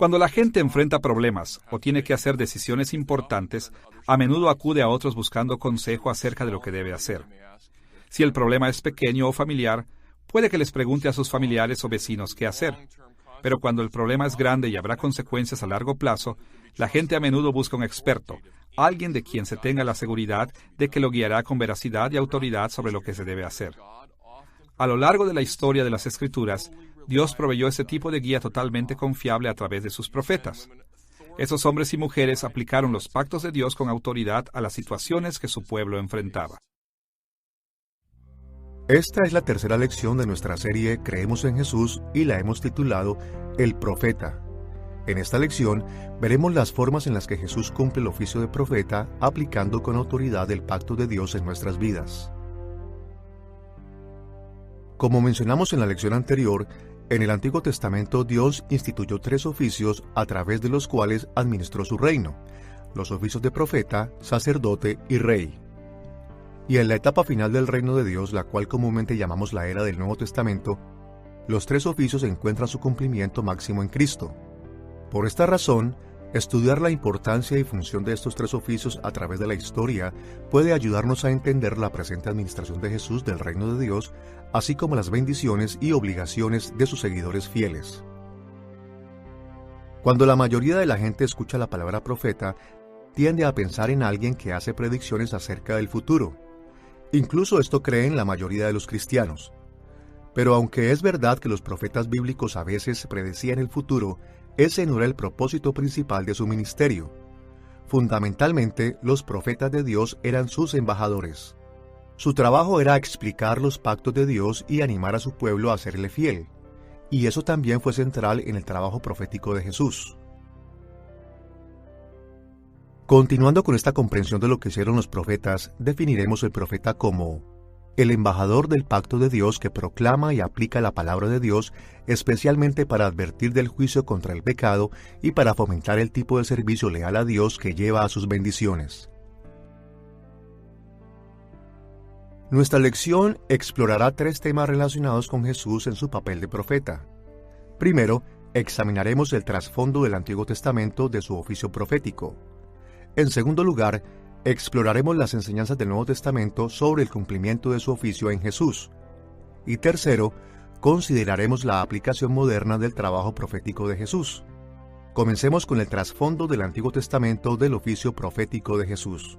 Cuando la gente enfrenta problemas o tiene que hacer decisiones importantes, a menudo acude a otros buscando consejo acerca de lo que debe hacer. Si el problema es pequeño o familiar, puede que les pregunte a sus familiares o vecinos qué hacer. Pero cuando el problema es grande y habrá consecuencias a largo plazo, la gente a menudo busca un experto, alguien de quien se tenga la seguridad de que lo guiará con veracidad y autoridad sobre lo que se debe hacer. A lo largo de la historia de las Escrituras, Dios proveyó ese tipo de guía totalmente confiable a través de sus profetas. Esos hombres y mujeres aplicaron los pactos de Dios con autoridad a las situaciones que su pueblo enfrentaba. Esta es la tercera lección de nuestra serie Creemos en Jesús y la hemos titulado El Profeta. En esta lección veremos las formas en las que Jesús cumple el oficio de profeta aplicando con autoridad el pacto de Dios en nuestras vidas. Como mencionamos en la lección anterior, en el Antiguo Testamento Dios instituyó 3 oficios a través de los cuales administró su reino: los oficios de profeta, sacerdote y rey. Y en la etapa final del reino de Dios, la cual comúnmente llamamos la era del Nuevo Testamento, los 3 oficios encuentran su cumplimiento máximo en Cristo. Por esta razón, estudiar la importancia y función de estos 3 oficios a través de la historia puede ayudarnos a entender la presente administración de Jesús del reino de Dios, así como las bendiciones y obligaciones de sus seguidores fieles. Cuando la mayoría de la gente escucha la palabra profeta, tiende a pensar en alguien que hace predicciones acerca del futuro. Incluso esto creen la mayoría de los cristianos. Pero aunque es verdad que los profetas bíblicos a veces predecían el futuro, ese no era el propósito principal de su ministerio. Fundamentalmente, los profetas de Dios eran sus embajadores. Su trabajo era explicar los pactos de Dios y animar a su pueblo a serle fiel. Y eso también fue central en el trabajo profético de Jesús. Continuando con esta comprensión de lo que hicieron los profetas, definiremos el profeta como el embajador del pacto de Dios que proclama y aplica la palabra de Dios, especialmente para advertir del juicio contra el pecado y para fomentar el tipo de servicio leal a Dios que lleva a sus bendiciones. Nuestra lección explorará 3 temas relacionados con Jesús en su papel de profeta. Primero, examinaremos el trasfondo del Antiguo Testamento de su oficio profético. En segundo lugar, exploraremos las enseñanzas del Nuevo Testamento sobre el cumplimiento de su oficio en Jesús. Y tercero, consideraremos la aplicación moderna del trabajo profético de Jesús. Comencemos con el trasfondo del Antiguo Testamento del oficio profético de Jesús.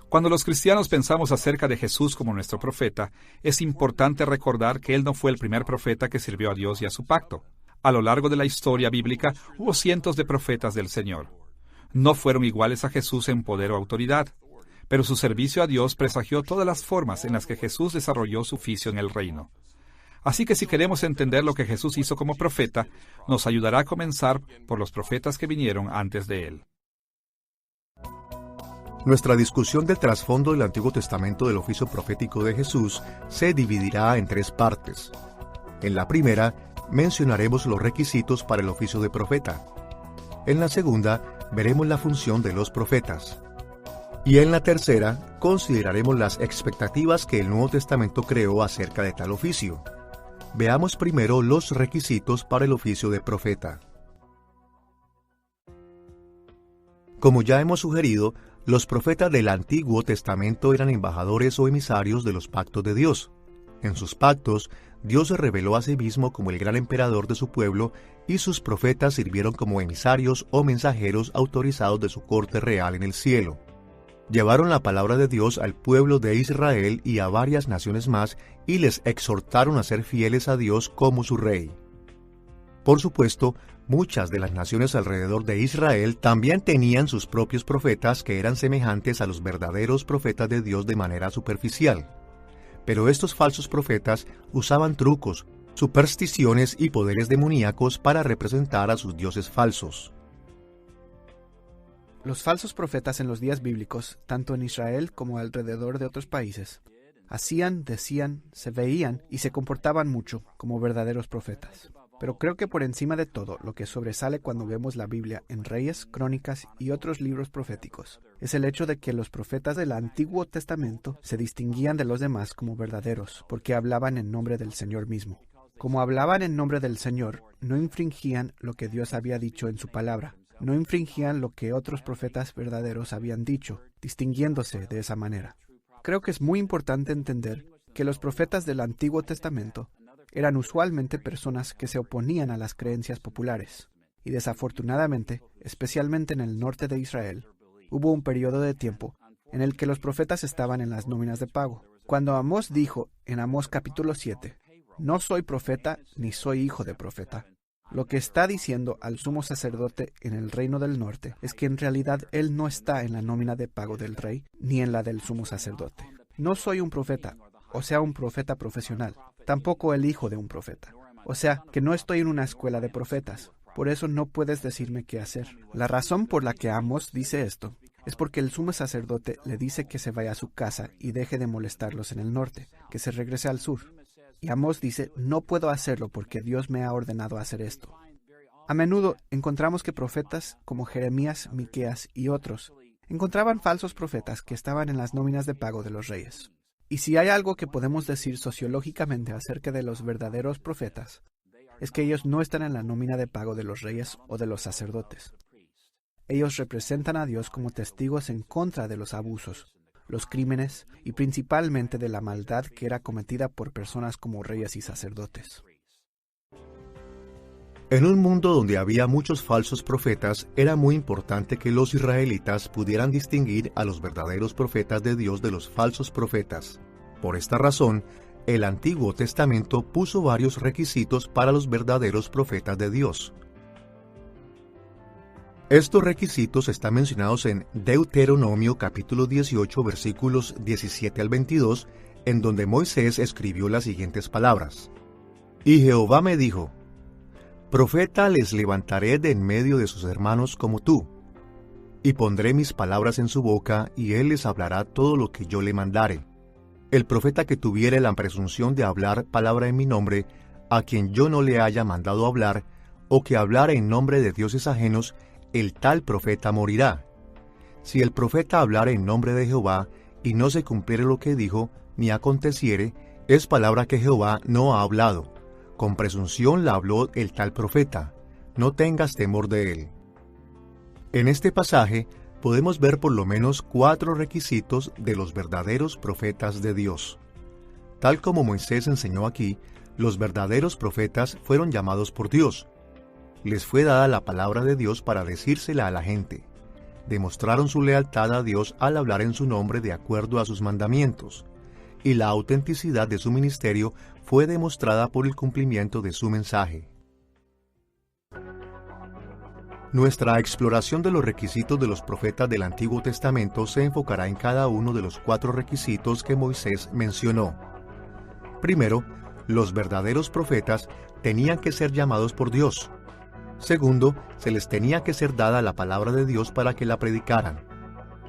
Cuando los cristianos pensamos acerca de Jesús como nuestro profeta, es importante recordar que Él no fue el primer profeta que sirvió a Dios y a su pacto. A lo largo de la historia bíblica hubo cientos de profetas del Señor. No fueron iguales a Jesús en poder o autoridad, pero su servicio a Dios presagió todas las formas en las que Jesús desarrolló su oficio en el reino. Así que si queremos entender lo que Jesús hizo como profeta, nos ayudará a comenzar por los profetas que vinieron antes de Él. Nuestra discusión del trasfondo del Antiguo Testamento del oficio profético de Jesús se dividirá en 3 partes. En la primera, mencionaremos los requisitos para el oficio de profeta. En la segunda, veremos la función de los profetas. Y en la tercera, consideraremos las expectativas que el Nuevo Testamento creó acerca de tal oficio. Veamos primero los requisitos para el oficio de profeta. Como ya hemos sugerido, los profetas del Antiguo Testamento eran embajadores o emisarios de los pactos de Dios. En sus pactos, Dios se reveló a sí mismo como el gran emperador de su pueblo y sus profetas sirvieron como emisarios o mensajeros autorizados de su corte real en el cielo. Llevaron la palabra de Dios al pueblo de Israel y a varias naciones más y les exhortaron a ser fieles a Dios como su rey. Por supuesto, muchas de las naciones alrededor de Israel también tenían sus propios profetas que eran semejantes a los verdaderos profetas de Dios de manera superficial. Pero estos falsos profetas usaban trucos, supersticiones y poderes demoníacos para representar a sus dioses falsos. Los falsos profetas en los días bíblicos, tanto en Israel como alrededor de otros países, hacían, decían, se veían y se comportaban mucho como verdaderos profetas. Pero creo que por encima de todo, lo que sobresale cuando vemos la Biblia en Reyes, Crónicas y otros libros proféticos, es el hecho de que los profetas del Antiguo Testamento se distinguían de los demás como verdaderos, porque hablaban en nombre del Señor mismo. Como hablaban en nombre del Señor, no infringían lo que Dios había dicho en su palabra. No infringían lo que otros profetas verdaderos habían dicho, distinguiéndose de esa manera. Creo que es muy importante entender que los profetas del Antiguo Testamento eran usualmente personas que se oponían a las creencias populares. Y desafortunadamente, especialmente en el norte de Israel, hubo un periodo de tiempo en el que los profetas estaban en las nóminas de pago. Cuando Amós dijo en Amós capítulo 7, «No soy profeta ni soy hijo de profeta», lo que está diciendo al sumo sacerdote en el reino del norte es que en realidad él no está en la nómina de pago del rey ni en la del sumo sacerdote. No soy un profeta, o sea, un profeta profesional, tampoco el hijo de un profeta. O sea, que no estoy en una escuela de profetas. Por eso no puedes decirme qué hacer. La razón por la que Amós dice esto es porque el sumo sacerdote le dice que se vaya a su casa y deje de molestarlos en el norte, que se regrese al sur. Y Amós dice, no puedo hacerlo porque Dios me ha ordenado hacer esto. A menudo encontramos que profetas como Jeremías, Miqueas y otros encontraban falsos profetas que estaban en las nóminas de pago de los reyes. Y si hay algo que podemos decir sociológicamente acerca de los verdaderos profetas, es que ellos no están en la nómina de pago de los reyes o de los sacerdotes. Ellos representan a Dios como testigos en contra de los abusos, los crímenes y principalmente de la maldad que era cometida por personas como reyes y sacerdotes. En un mundo donde había muchos falsos profetas, era muy importante que los israelitas pudieran distinguir a los verdaderos profetas de Dios de los falsos profetas. Por esta razón, el Antiguo Testamento puso varios requisitos para los verdaderos profetas de Dios. Estos requisitos están mencionados en Deuteronomio capítulo 18 versículos 17 al 22, en donde Moisés escribió las siguientes palabras. Y Jehová me dijo, profeta les levantaré de en medio de sus hermanos como tú, y pondré mis palabras en su boca, y él les hablará todo lo que yo le mandare. El profeta que tuviere la presunción de hablar palabra en mi nombre, a quien yo no le haya mandado hablar, o que hablare en nombre de dioses ajenos, el tal profeta morirá. Si el profeta hablare en nombre de Jehová, y no se cumpliere lo que dijo, ni aconteciere, es palabra que Jehová no ha hablado. Con presunción la habló el tal profeta. No tengas temor de él. En este pasaje podemos ver por lo menos 4 requisitos de los verdaderos profetas de Dios. Tal como Moisés enseñó aquí, los verdaderos profetas fueron llamados por Dios. Les fue dada la palabra de Dios para decírsela a la gente. Demostraron su lealtad a Dios al hablar en su nombre de acuerdo a sus mandamientos, y la autenticidad de su ministerio fue demostrada por el cumplimiento de su mensaje. Nuestra exploración de los requisitos de los profetas del Antiguo Testamento se enfocará en cada uno de los 4 requisitos que Moisés mencionó. Primero, los verdaderos profetas tenían que ser llamados por Dios. Segundo, se les tenía que ser dada la palabra de Dios para que la predicaran.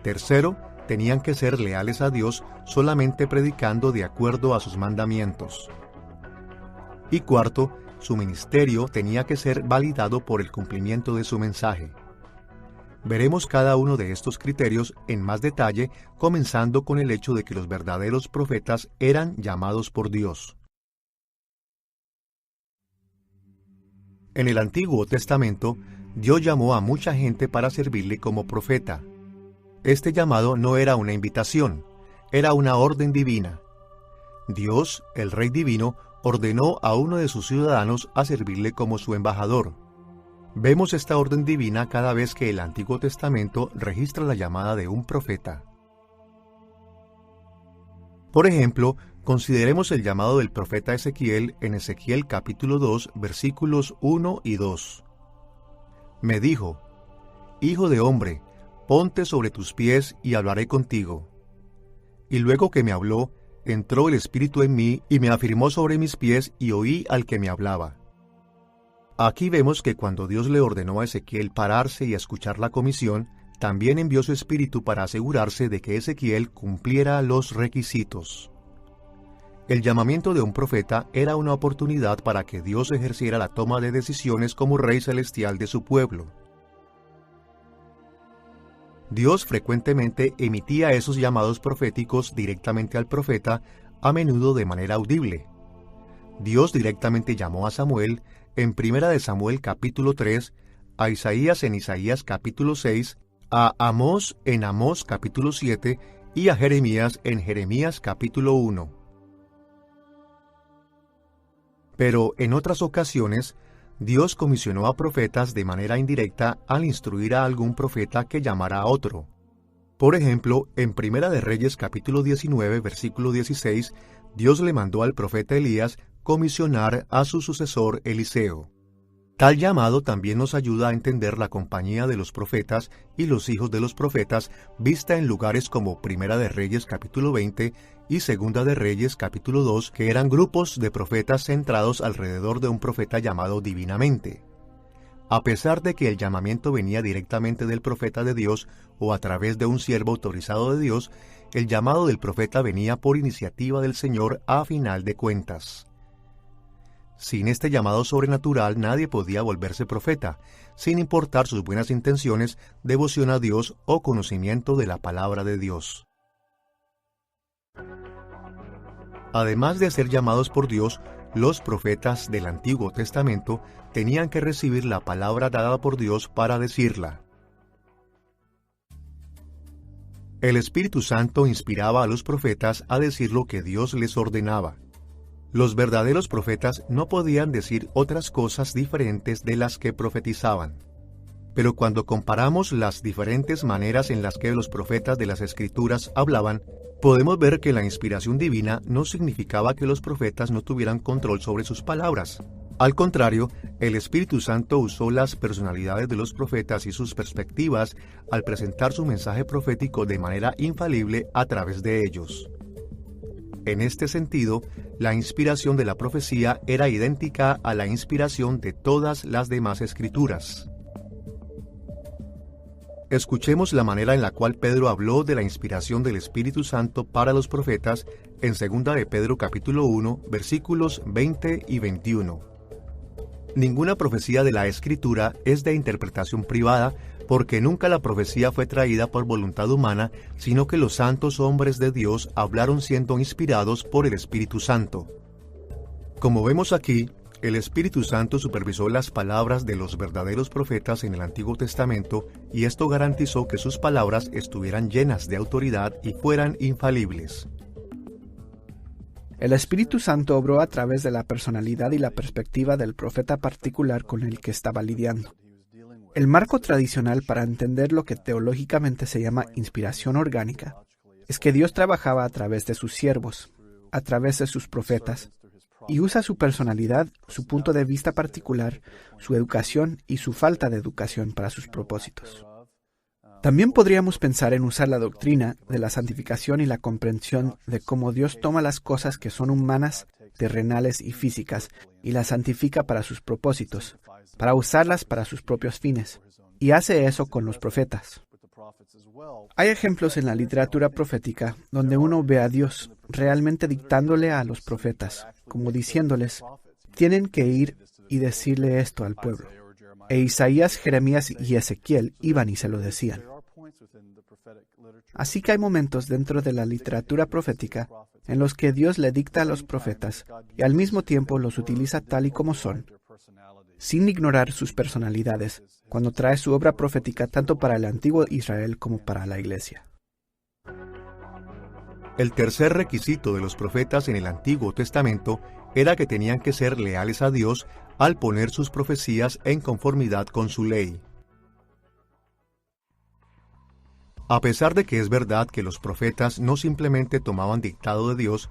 Tercero, tenían que ser leales a Dios solamente predicando de acuerdo a sus mandamientos. Y cuarto, su ministerio tenía que ser validado por el cumplimiento de su mensaje. Veremos cada uno de estos criterios en más detalle, comenzando con el hecho de que los verdaderos profetas eran llamados por Dios. En el Antiguo Testamento, Dios llamó a mucha gente para servirle como profeta. Este llamado no era una invitación, era una orden divina. Dios, el Rey Divino, ordenó a uno de sus ciudadanos a servirle como su embajador. Vemos esta orden divina cada vez que el Antiguo Testamento registra la llamada de un profeta. Por ejemplo, consideremos el llamado del profeta Ezequiel en Ezequiel capítulo 2, versículos 1 y 2. Me dijo, Hijo de hombre, ponte sobre tus pies y hablaré contigo. Y luego que me habló, entró el Espíritu en mí y me afirmó sobre mis pies y oí al que me hablaba. Aquí vemos que cuando Dios le ordenó a Ezequiel pararse y escuchar la comisión, también envió su Espíritu para asegurarse de que Ezequiel cumpliera los requisitos. El llamamiento de un profeta era una oportunidad para que Dios ejerciera la toma de decisiones como Rey Celestial de su pueblo. Dios frecuentemente emitía esos llamados proféticos directamente al profeta, a menudo de manera audible. Dios directamente llamó a Samuel en 1 Samuel capítulo 3, a Isaías en Isaías capítulo 6, a Amós en Amós capítulo 7 y a Jeremías en Jeremías capítulo 1. Pero en otras ocasiones, Dios comisionó a profetas de manera indirecta al instruir a algún profeta que llamara a otro. Por ejemplo, en 1 de Reyes capítulo 19, versículo 16, Dios le mandó al profeta Elías comisionar a su sucesor Eliseo. Tal llamado también nos ayuda a entender la compañía de los profetas y los hijos de los profetas vista en lugares como 1 de Reyes capítulo 20 y 2 de Reyes capítulo 2, que eran grupos de profetas centrados alrededor de un profeta llamado divinamente. A pesar de que el llamamiento venía directamente del profeta de Dios o a través de un siervo autorizado de Dios, el llamado del profeta venía por iniciativa del Señor a final de cuentas. Sin este llamado sobrenatural nadie podía volverse profeta, sin importar sus buenas intenciones, devoción a Dios o conocimiento de la palabra de Dios. Además de ser llamados por Dios, los profetas del Antiguo Testamento tenían que recibir la palabra dada por Dios para decirla. El Espíritu Santo inspiraba a los profetas a decir lo que Dios les ordenaba. Los verdaderos profetas no podían decir otras cosas diferentes de las que profetizaban. Pero cuando comparamos las diferentes maneras en las que los profetas de las Escrituras hablaban, podemos ver que la inspiración divina no significaba que los profetas no tuvieran control sobre sus palabras. Al contrario, el Espíritu Santo usó las personalidades de los profetas y sus perspectivas al presentar su mensaje profético de manera infalible a través de ellos. En este sentido, la inspiración de la profecía era idéntica a la inspiración de todas las demás escrituras. Escuchemos la manera en la cual Pedro habló de la inspiración del Espíritu Santo para los profetas en 2 de Pedro capítulo 1, versículos 20 y 21. Ninguna profecía de la Escritura es de interpretación privada, porque nunca la profecía fue traída por voluntad humana, sino que los santos hombres de Dios hablaron siendo inspirados por el Espíritu Santo. Como vemos aquí, el Espíritu Santo supervisó las palabras de los verdaderos profetas en el Antiguo Testamento, y esto garantizó que sus palabras estuvieran llenas de autoridad y fueran infalibles. El Espíritu Santo obró a través de la personalidad y la perspectiva del profeta particular con el que estaba lidiando. El marco tradicional para entender lo que teológicamente se llama inspiración orgánica es que Dios trabajaba a través de sus siervos, a través de sus profetas, y usa su personalidad, su punto de vista particular, su educación y su falta de educación para sus propósitos. También podríamos pensar en usar la doctrina de la santificación y la comprensión de cómo Dios toma las cosas que son humanas, terrenales y físicas y las santifica para sus propósitos, para usarlas para sus propios fines, y hace eso con los profetas. Hay ejemplos en la literatura profética donde uno ve a Dios realmente dictándole a los profetas, como diciéndoles, tienen que ir y decirle esto al pueblo. E Isaías, Jeremías y Ezequiel iban y se lo decían. Así que hay momentos dentro de la literatura profética en los que Dios le dicta a los profetas y al mismo tiempo los utiliza tal y como son, sin ignorar sus personalidades, cuando trae su obra profética tanto para el antiguo Israel como para la Iglesia. El tercer requisito de los profetas en el Antiguo Testamento era que tenían que ser leales a Dios al poner sus profecías en conformidad con su ley. A pesar de que es verdad que los profetas no simplemente tomaban dictado de Dios,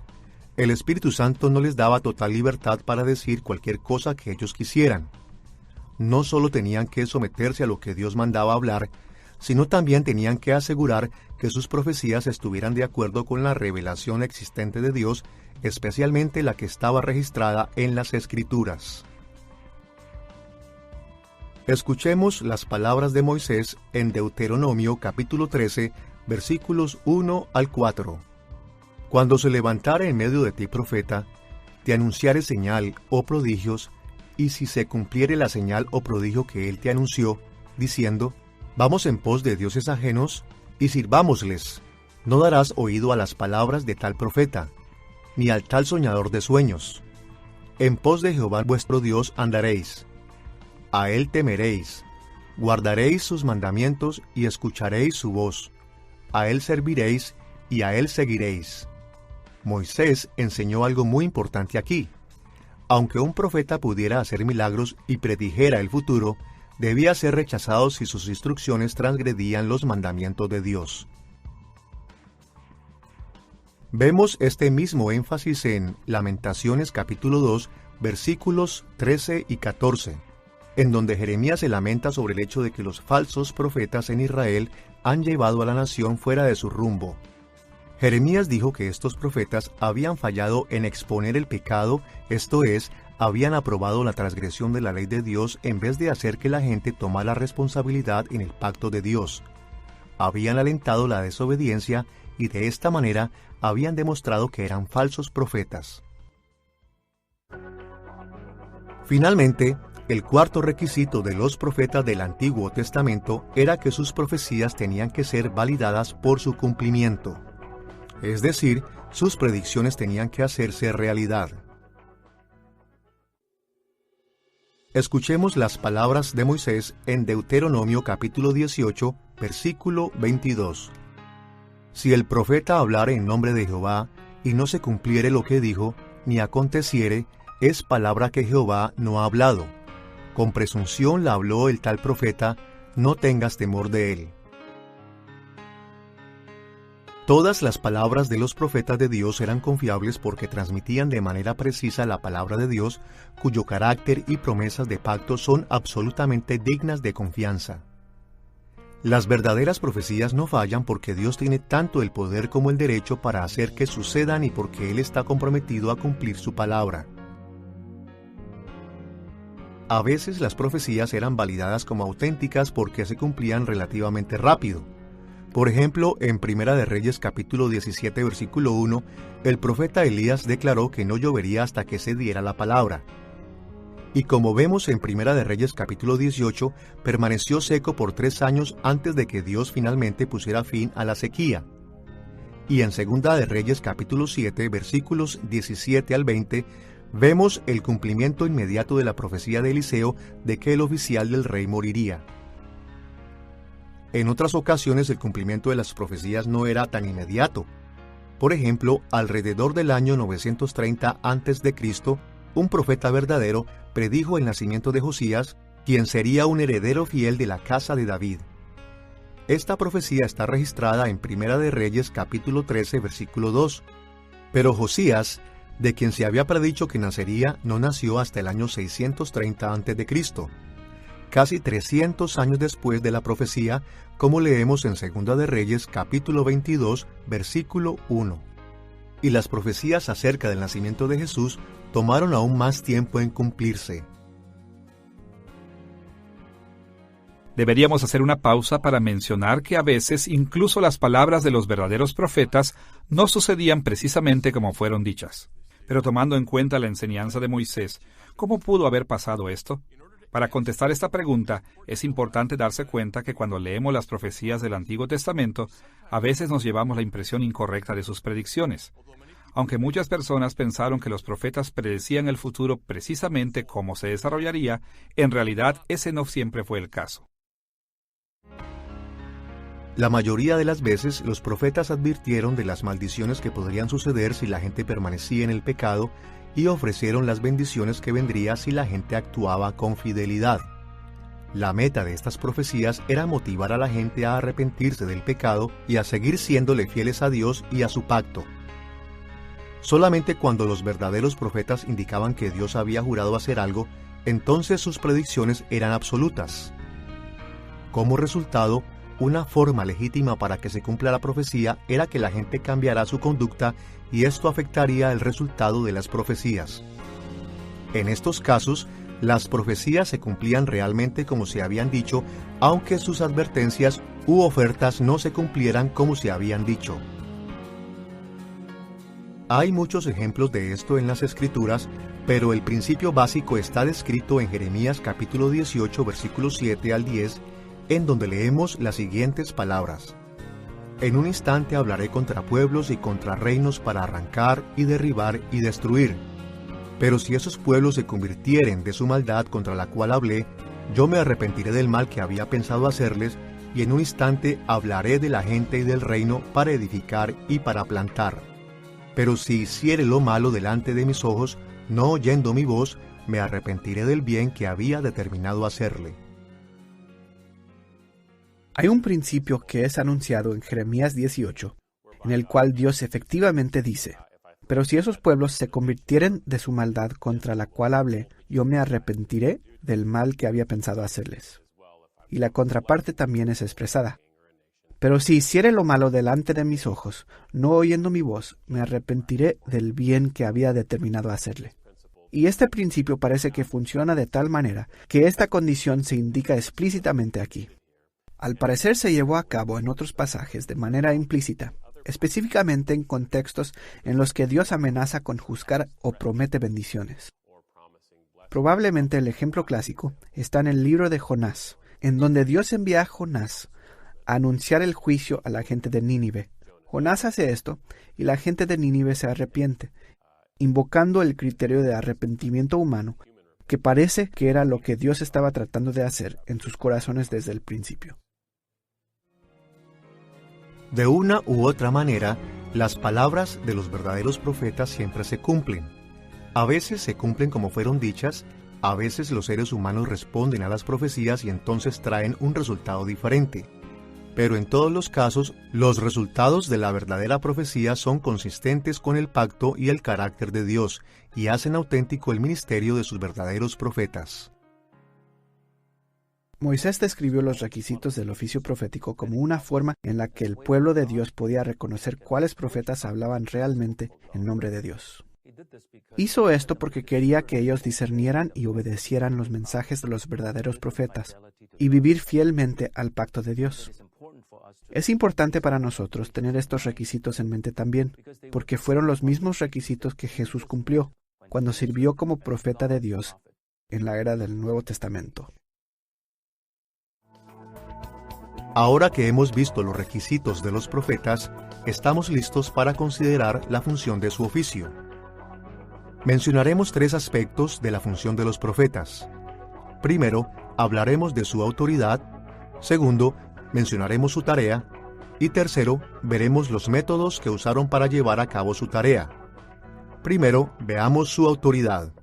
el Espíritu Santo no les daba total libertad para decir cualquier cosa que ellos quisieran. No solo tenían que someterse a lo que Dios mandaba hablar, sino también tenían que asegurar que sus profecías estuvieran de acuerdo con la revelación existente de Dios, especialmente la que estaba registrada en las Escrituras. Escuchemos las palabras de Moisés en Deuteronomio capítulo 13, versículos 1 al 4. Cuando se levantare en medio de ti profeta, te anunciare señal o prodigios, y si se cumpliere la señal o prodigio que él te anunció, diciendo, vamos en pos de dioses ajenos, y sirvámosles, no darás oído a las palabras de tal profeta, ni al tal soñador de sueños. En pos de Jehová vuestro Dios andaréis. A él temeréis. Guardaréis sus mandamientos y escucharéis su voz. A él serviréis y a él seguiréis. Moisés enseñó algo muy importante aquí. Aunque un profeta pudiera hacer milagros y predijera el futuro, debía ser rechazado si sus instrucciones transgredían los mandamientos de Dios. Vemos este mismo énfasis en Lamentaciones capítulo 2, versículos 13 y 14, en donde Jeremías se lamenta sobre el hecho de que los falsos profetas en Israel han llevado a la nación fuera de su rumbo. Jeremías dijo que estos profetas habían fallado en exponer el pecado, esto es, habían aprobado la transgresión de la ley de Dios en vez de hacer que la gente tomara responsabilidad en el pacto de Dios. Habían alentado la desobediencia y de esta manera habían demostrado que eran falsos profetas. Finalmente, el cuarto requisito de los profetas del Antiguo Testamento era que sus profecías tenían que ser validadas por su cumplimiento. Es decir, sus predicciones tenían que hacerse realidad. Escuchemos las palabras de Moisés en Deuteronomio capítulo 18, versículo 22. Si el profeta hablare en nombre de Jehová, y no se cumpliere lo que dijo, ni aconteciere, es palabra que Jehová no ha hablado. Con presunción la habló el tal profeta, no tengas temor de él. Todas las palabras de los profetas de Dios eran confiables porque transmitían de manera precisa la palabra de Dios, cuyo carácter y promesas de pacto son absolutamente dignas de confianza. Las verdaderas profecías no fallan porque Dios tiene tanto el poder como el derecho para hacer que sucedan y porque Él está comprometido a cumplir su palabra. A veces las profecías eran validadas como auténticas porque se cumplían relativamente rápido. Por ejemplo, en Primera de Reyes capítulo 17 versículo 1, el profeta Elías declaró que no llovería hasta que se diera la palabra. Y como vemos en Primera de Reyes capítulo 18, permaneció seco por 3 años antes de que Dios finalmente pusiera fin a la sequía. Y en Segunda de Reyes capítulo 7 versículos 17 al 20, vemos el cumplimiento inmediato de la profecía de Eliseo de que el oficial del rey moriría. En otras ocasiones el cumplimiento de las profecías no era tan inmediato. Por ejemplo, alrededor del año 930 a.C., un profeta verdadero predijo el nacimiento de Josías, quien sería un heredero fiel de la casa de David. Esta profecía está registrada en Primera de Reyes capítulo 13 versículo 2. Pero Josías, de quien se había predicho que nacería, no nació hasta el año 630 a.C., casi 300 años después de la profecía, como leemos en Segunda de Reyes capítulo 22 versículo 1. Y las profecías acerca del nacimiento de Jesús tomaron aún más tiempo en cumplirse. Deberíamos hacer una pausa para mencionar que a veces incluso las palabras de los verdaderos profetas no sucedían precisamente como fueron dichas. Pero tomando en cuenta la enseñanza de Moisés, ¿cómo pudo haber pasado esto? Para contestar esta pregunta, es importante darse cuenta que cuando leemos las profecías del Antiguo Testamento, a veces nos llevamos la impresión incorrecta de sus predicciones. Aunque muchas personas pensaron que los profetas predecían el futuro precisamente cómo se desarrollaría, en realidad ese no siempre fue el caso. La mayoría de las veces los profetas advirtieron de las maldiciones que podrían suceder si la gente permanecía en el pecado y ofrecieron las bendiciones que vendría si la gente actuaba con fidelidad. La meta de estas profecías era motivar a la gente a arrepentirse del pecado y a seguir siéndole fieles a Dios y a su pacto. Solamente cuando los verdaderos profetas indicaban que Dios había jurado hacer algo, entonces sus predicciones eran absolutas. Como resultado, una forma legítima para que se cumpla la profecía era que la gente cambiara su conducta y esto afectaría el resultado de las profecías. En estos casos, las profecías se cumplían realmente como se habían dicho, aunque sus advertencias u ofertas no se cumplieran como se habían dicho. Hay muchos ejemplos de esto en las Escrituras, pero el principio básico está descrito en Jeremías capítulo 18, versículos 7 al 10, en donde leemos las siguientes palabras. En un instante hablaré contra pueblos y contra reinos para arrancar y derribar y destruir. Pero si esos pueblos se convirtieren de su maldad contra la cual hablé, yo me arrepentiré del mal que había pensado hacerles, y en un instante hablaré de la gente y del reino para edificar y para plantar. Pero si hiciere lo malo delante de mis ojos, no oyendo mi voz, me arrepentiré del bien que había determinado hacerle. Hay un principio que es anunciado en Jeremías 18, en el cual Dios efectivamente dice: pero si esos pueblos se convirtieren de su maldad contra la cual hablé, yo me arrepentiré del mal que había pensado hacerles. Y la contraparte también es expresada: pero si hiciere lo malo delante de mis ojos, no oyendo mi voz, me arrepentiré del bien que había determinado hacerle. Y este principio parece que funciona de tal manera que esta condición se indica explícitamente aquí. Al parecer se llevó a cabo en otros pasajes de manera implícita, específicamente en contextos en los que Dios amenaza con juzgar o promete bendiciones. Probablemente el ejemplo clásico está en el libro de Jonás, en donde Dios envía a Jonás a anunciar el juicio a la gente de Nínive. Jonás hace esto y la gente de Nínive se arrepiente, invocando el criterio de arrepentimiento humano, que parece que era lo que Dios estaba tratando de hacer en sus corazones desde el principio. De una u otra manera, las palabras de los verdaderos profetas siempre se cumplen. A veces se cumplen como fueron dichas, a veces los seres humanos responden a las profecías y entonces traen un resultado diferente. Pero en todos los casos, los resultados de la verdadera profecía son consistentes con el pacto y el carácter de Dios, y hacen auténtico el ministerio de sus verdaderos profetas. Moisés describió los requisitos del oficio profético como una forma en la que el pueblo de Dios podía reconocer cuáles profetas hablaban realmente en nombre de Dios. Hizo esto porque quería que ellos discernieran y obedecieran los mensajes de los verdaderos profetas y vivir fielmente al pacto de Dios. Es importante para nosotros tener estos requisitos en mente también, porque fueron los mismos requisitos que Jesús cumplió cuando sirvió como profeta de Dios en la era del Nuevo Testamento. Ahora que hemos visto los requisitos de los profetas, estamos listos para considerar la función de su oficio. Mencionaremos 3 aspectos de la función de los profetas. Primero, hablaremos de su autoridad. Segundo, mencionaremos su tarea. Y tercero, veremos los métodos que usaron para llevar a cabo su tarea. Primero, veamos su autoridad.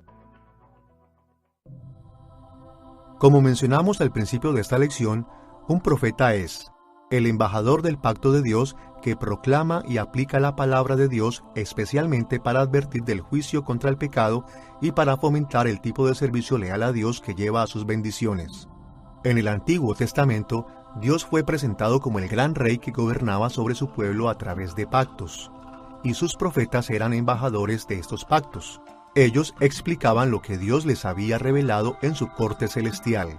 Como mencionamos al principio de esta lección, un profeta es el embajador del pacto de Dios que proclama y aplica la palabra de Dios especialmente para advertir del juicio contra el pecado y para fomentar el tipo de servicio leal a Dios que lleva a sus bendiciones. En el Antiguo Testamento, Dios fue presentado como el gran rey que gobernaba sobre su pueblo a través de pactos, y sus profetas eran embajadores de estos pactos. Ellos explicaban lo que Dios les había revelado en su corte celestial.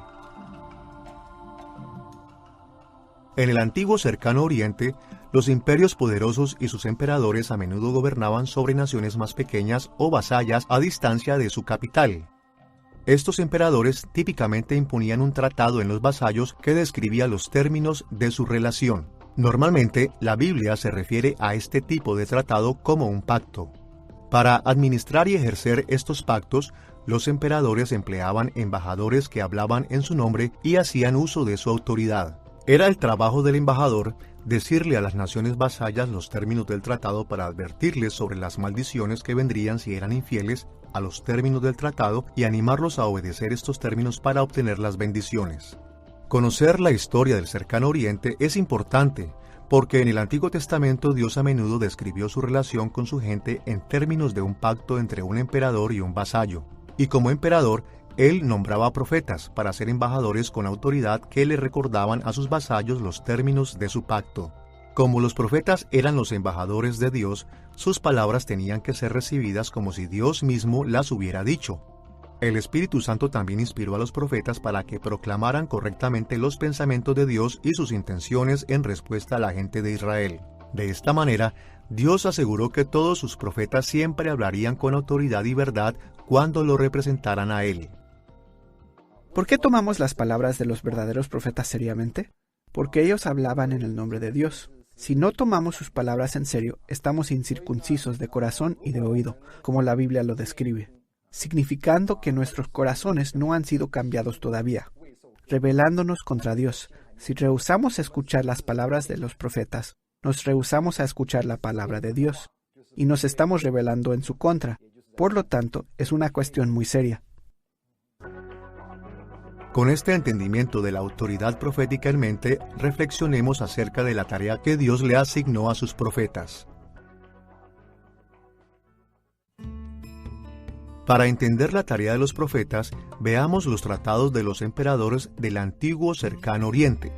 En el antiguo cercano oriente, los imperios poderosos y sus emperadores a menudo gobernaban sobre naciones más pequeñas o vasallas a distancia de su capital. Estos emperadores típicamente imponían un tratado en los vasallos que describía los términos de su relación. Normalmente, la Biblia se refiere a este tipo de tratado como un pacto. Para administrar y ejercer estos pactos, los emperadores empleaban embajadores que hablaban en su nombre y hacían uso de su autoridad. Era el trabajo del embajador decirle a las naciones vasallas los términos del tratado para advertirles sobre las maldiciones que vendrían si eran infieles a los términos del tratado y animarlos a obedecer estos términos para obtener las bendiciones. Conocer la historia del cercano oriente es importante, porque en el Antiguo Testamento Dios a menudo describió su relación con su gente en términos de un pacto entre un emperador y un vasallo. Y como emperador, él nombraba profetas para ser embajadores con autoridad que le recordaban a sus vasallos los términos de su pacto. Como los profetas eran los embajadores de Dios, sus palabras tenían que ser recibidas como si Dios mismo las hubiera dicho. El Espíritu Santo también inspiró a los profetas para que proclamaran correctamente los pensamientos de Dios y sus intenciones en respuesta a la gente de Israel. De esta manera, Dios aseguró que todos sus profetas siempre hablarían con autoridad y verdad cuando lo representaran a Él. ¿Por qué tomamos las palabras de los verdaderos profetas seriamente? Porque ellos hablaban en el nombre de Dios. Si no tomamos sus palabras en serio, estamos incircuncisos de corazón y de oído, como la Biblia lo describe. significando que nuestros corazones no han sido cambiados todavía, rebelándonos contra Dios. Si rehusamos a escuchar las palabras de los profetas, nos rehusamos a escuchar la palabra de Dios, y nos estamos rebelando en su contra. Por lo tanto, es una cuestión muy seria. Con este entendimiento de la autoridad profética en mente, reflexionemos acerca de la tarea que Dios le asignó a sus profetas. Para entender la tarea de los profetas, veamos los tratados de los emperadores del antiguo cercano Oriente.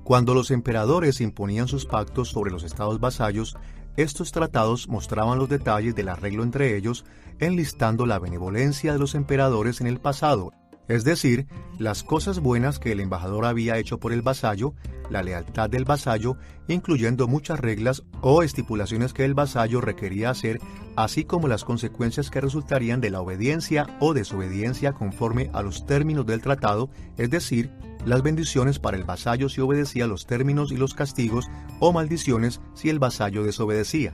Cuando los emperadores imponían sus pactos sobre los estados vasallos, estos tratados mostraban los detalles del arreglo entre ellos, enlistando la benevolencia de los emperadores en el pasado, es decir, las cosas buenas que el embajador había hecho por el vasallo, la lealtad del vasallo, incluyendo muchas reglas o estipulaciones que el vasallo requería hacer, así como las consecuencias que resultarían de la obediencia o desobediencia conforme a los términos del tratado, es decir, las bendiciones para el vasallo si obedecía los términos y los castigos, o maldiciones si el vasallo desobedecía.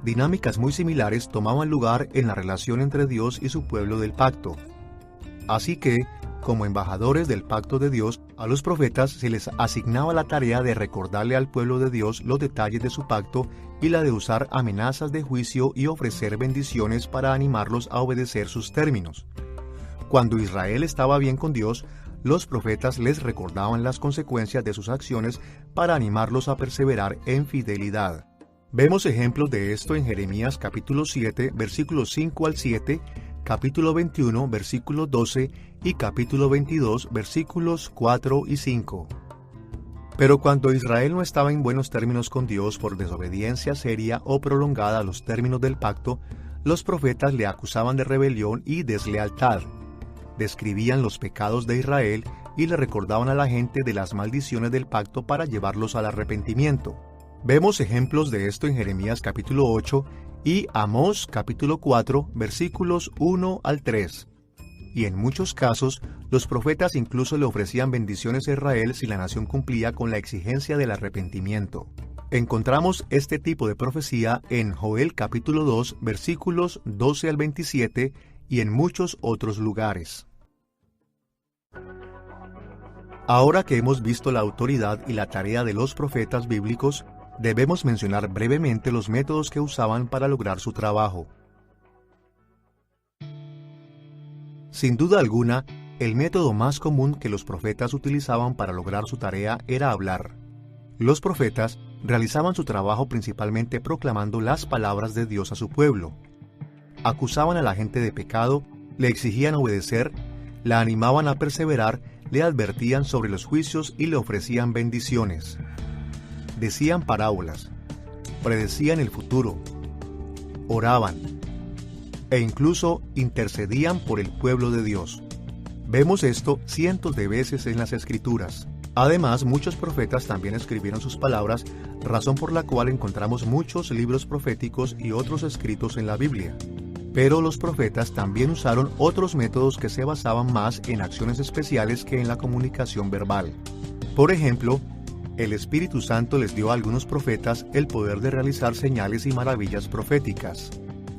Dinámicas muy similares tomaban lugar en la relación entre Dios y su pueblo del pacto. Así que, como embajadores del pacto de Dios, a los profetas se les asignaba la tarea de recordarle al pueblo de Dios los detalles de su pacto y la de usar amenazas de juicio y ofrecer bendiciones para animarlos a obedecer sus términos. Cuando Israel estaba bien con Dios, los profetas les recordaban las consecuencias de sus acciones para animarlos a perseverar en fidelidad. Vemos ejemplos de esto en Jeremías capítulo 7, versículos 5 al 7, capítulo 21, versículo 12 y capítulo 22, versículos 4 y 5. Pero cuando Israel no estaba en buenos términos con Dios por desobediencia seria o prolongada a los términos del pacto, los profetas le acusaban de rebelión y deslealtad. Describían los pecados de Israel y le recordaban a la gente de las maldiciones del pacto para llevarlos al arrepentimiento. Vemos ejemplos de esto en Jeremías capítulo 8 y Amós capítulo 4, versículos 1 al 3. Y en muchos casos, los profetas incluso le ofrecían bendiciones a Israel si la nación cumplía con la exigencia del arrepentimiento. Encontramos este tipo de profecía en Joel capítulo 2, versículos 12 al 27 y en muchos otros lugares. Ahora que hemos visto la autoridad y la tarea de los profetas bíblicos, debemos mencionar brevemente los métodos que usaban para lograr su trabajo. Sin duda alguna, el método más común que los profetas utilizaban para lograr su tarea era hablar. Los profetas realizaban su trabajo principalmente proclamando las palabras de Dios a su pueblo. Acusaban a la gente de pecado, le exigían obedecer, la animaban a perseverar, le advertían sobre los juicios y le ofrecían bendiciones. Decían parábolas, predecían el futuro, oraban e incluso intercedían por el pueblo de Dios. Vemos esto cientos de veces en las Escrituras. Además, muchos profetas también escribieron sus palabras, razón por la cual encontramos muchos libros proféticos y otros escritos en la Biblia. Pero los profetas también usaron otros métodos que se basaban más en acciones especiales que en la comunicación verbal. Por ejemplo, el Espíritu Santo les dio a algunos profetas el poder de realizar señales y maravillas proféticas.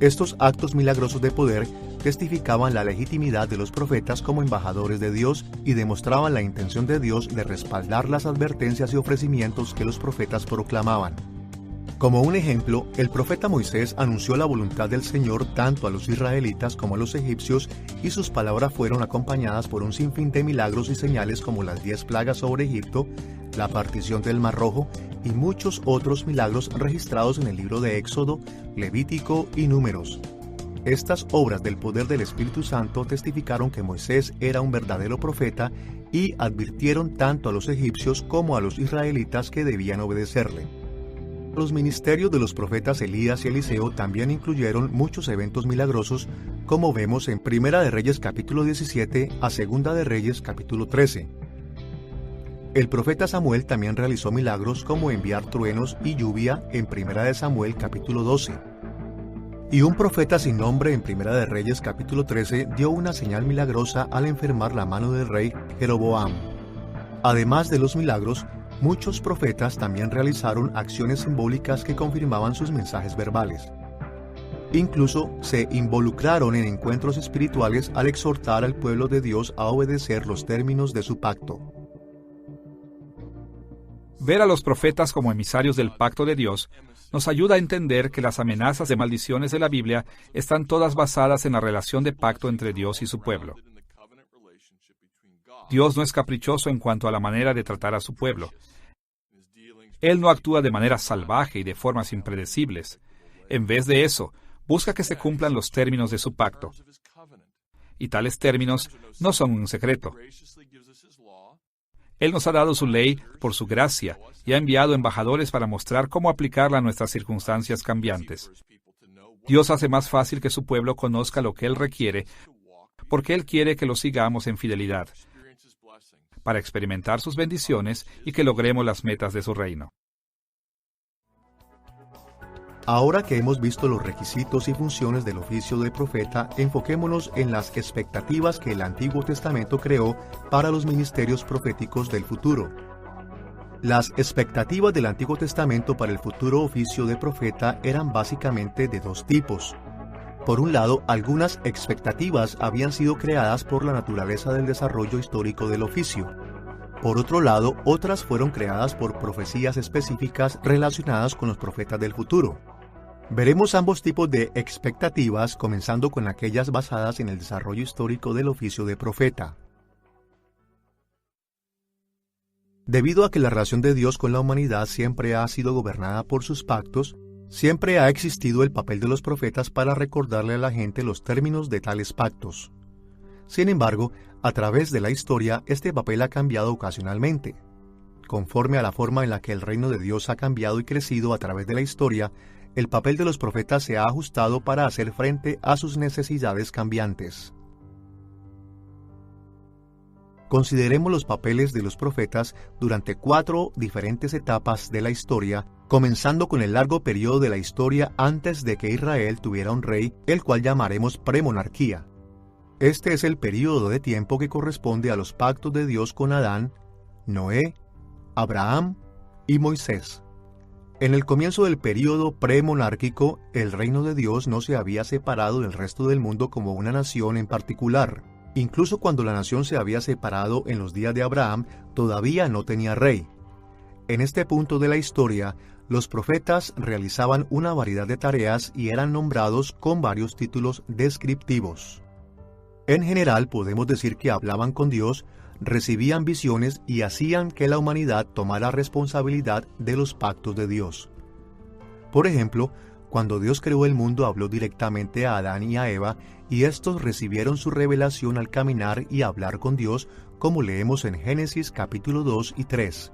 Estos actos milagrosos de poder testificaban la legitimidad de los profetas como embajadores de Dios y demostraban la intención de Dios de respaldar las advertencias y ofrecimientos que los profetas proclamaban. Como un ejemplo, el profeta Moisés anunció la voluntad del Señor tanto a los israelitas como a los egipcios y sus palabras fueron acompañadas por un sinfín de milagros y señales como las 10 plagas sobre Egipto, la partición del Mar Rojo y muchos otros milagros registrados en el libro de Éxodo, Levítico y Números. Estas obras del poder del Espíritu Santo testificaron que Moisés era un verdadero profeta y advirtieron tanto a los egipcios como a los israelitas que debían obedecerle. Los ministerios de los profetas Elías y Eliseo también incluyeron muchos eventos milagrosos, como vemos en Primera de Reyes capítulo 17 a Segunda de Reyes capítulo 13. El profeta Samuel también realizó milagros como enviar truenos y lluvia en Primera de Samuel capítulo 12. Y un profeta sin nombre en Primera de Reyes capítulo 13 dio una señal milagrosa al enfermar la mano del rey Jeroboam. Además de los milagros, muchos profetas también realizaron acciones simbólicas que confirmaban sus mensajes verbales. Incluso se involucraron en encuentros espirituales al exhortar al pueblo de Dios a obedecer los términos de su pacto. Ver a los profetas como emisarios del pacto de Dios nos ayuda a entender que las amenazas de maldiciones de la Biblia están todas basadas en la relación de pacto entre Dios y su pueblo. Dios no es caprichoso en cuanto a la manera de tratar a su pueblo. Él no actúa de manera salvaje y de formas impredecibles. En vez de eso, busca que se cumplan los términos de su pacto. Y tales términos no son un secreto. Él nos ha dado su ley por su gracia y ha enviado embajadores para mostrar cómo aplicarla a nuestras circunstancias cambiantes. Dios hace más fácil que su pueblo conozca lo que Él requiere, porque Él quiere que lo sigamos en fidelidad, para experimentar sus bendiciones y que logremos las metas de su reino. Ahora que hemos visto los requisitos y funciones del oficio de profeta, enfoquémonos en las expectativas que el Antiguo Testamento creó para los ministerios proféticos del futuro. Las expectativas del Antiguo Testamento para el futuro oficio de profeta eran básicamente de dos tipos. Por un lado, algunas expectativas habían sido creadas por la naturaleza del desarrollo histórico del oficio. Por otro lado, otras fueron creadas por profecías específicas relacionadas con los profetas del futuro. Veremos ambos tipos de expectativas, comenzando con aquellas basadas en el desarrollo histórico del oficio de profeta. Debido a que la relación de Dios con la humanidad siempre ha sido gobernada por sus pactos, siempre ha existido el papel de los profetas para recordarle a la gente los términos de tales pactos. Sin embargo, a través de la historia, este papel ha cambiado ocasionalmente. Conforme a la forma en la que el reino de Dios ha cambiado y crecido a través de la historia, el papel de los profetas se ha ajustado para hacer frente a sus necesidades cambiantes. Consideremos los papeles de los profetas durante 4 diferentes etapas de la historia, comenzando con el largo periodo de la historia antes de que Israel tuviera un rey, el cual llamaremos premonarquía. Este es el período de tiempo que corresponde a los pactos de Dios con Adán, Noé, Abraham y Moisés. En el comienzo del período premonárquico, el reino de Dios no se había separado del resto del mundo como una nación en particular. Incluso cuando la nación se había separado en los días de Abraham, todavía no tenía rey. En este punto de la historia, los profetas realizaban una variedad de tareas y eran nombrados con varios títulos descriptivos. En general, podemos decir que hablaban con Dios, recibían visiones y hacían que la humanidad tomara responsabilidad de los pactos de Dios. Por ejemplo, cuando Dios creó el mundo, habló directamente a Adán y a Eva, y estos recibieron su revelación al caminar y hablar con Dios, como leemos en Génesis capítulo 2 y 3.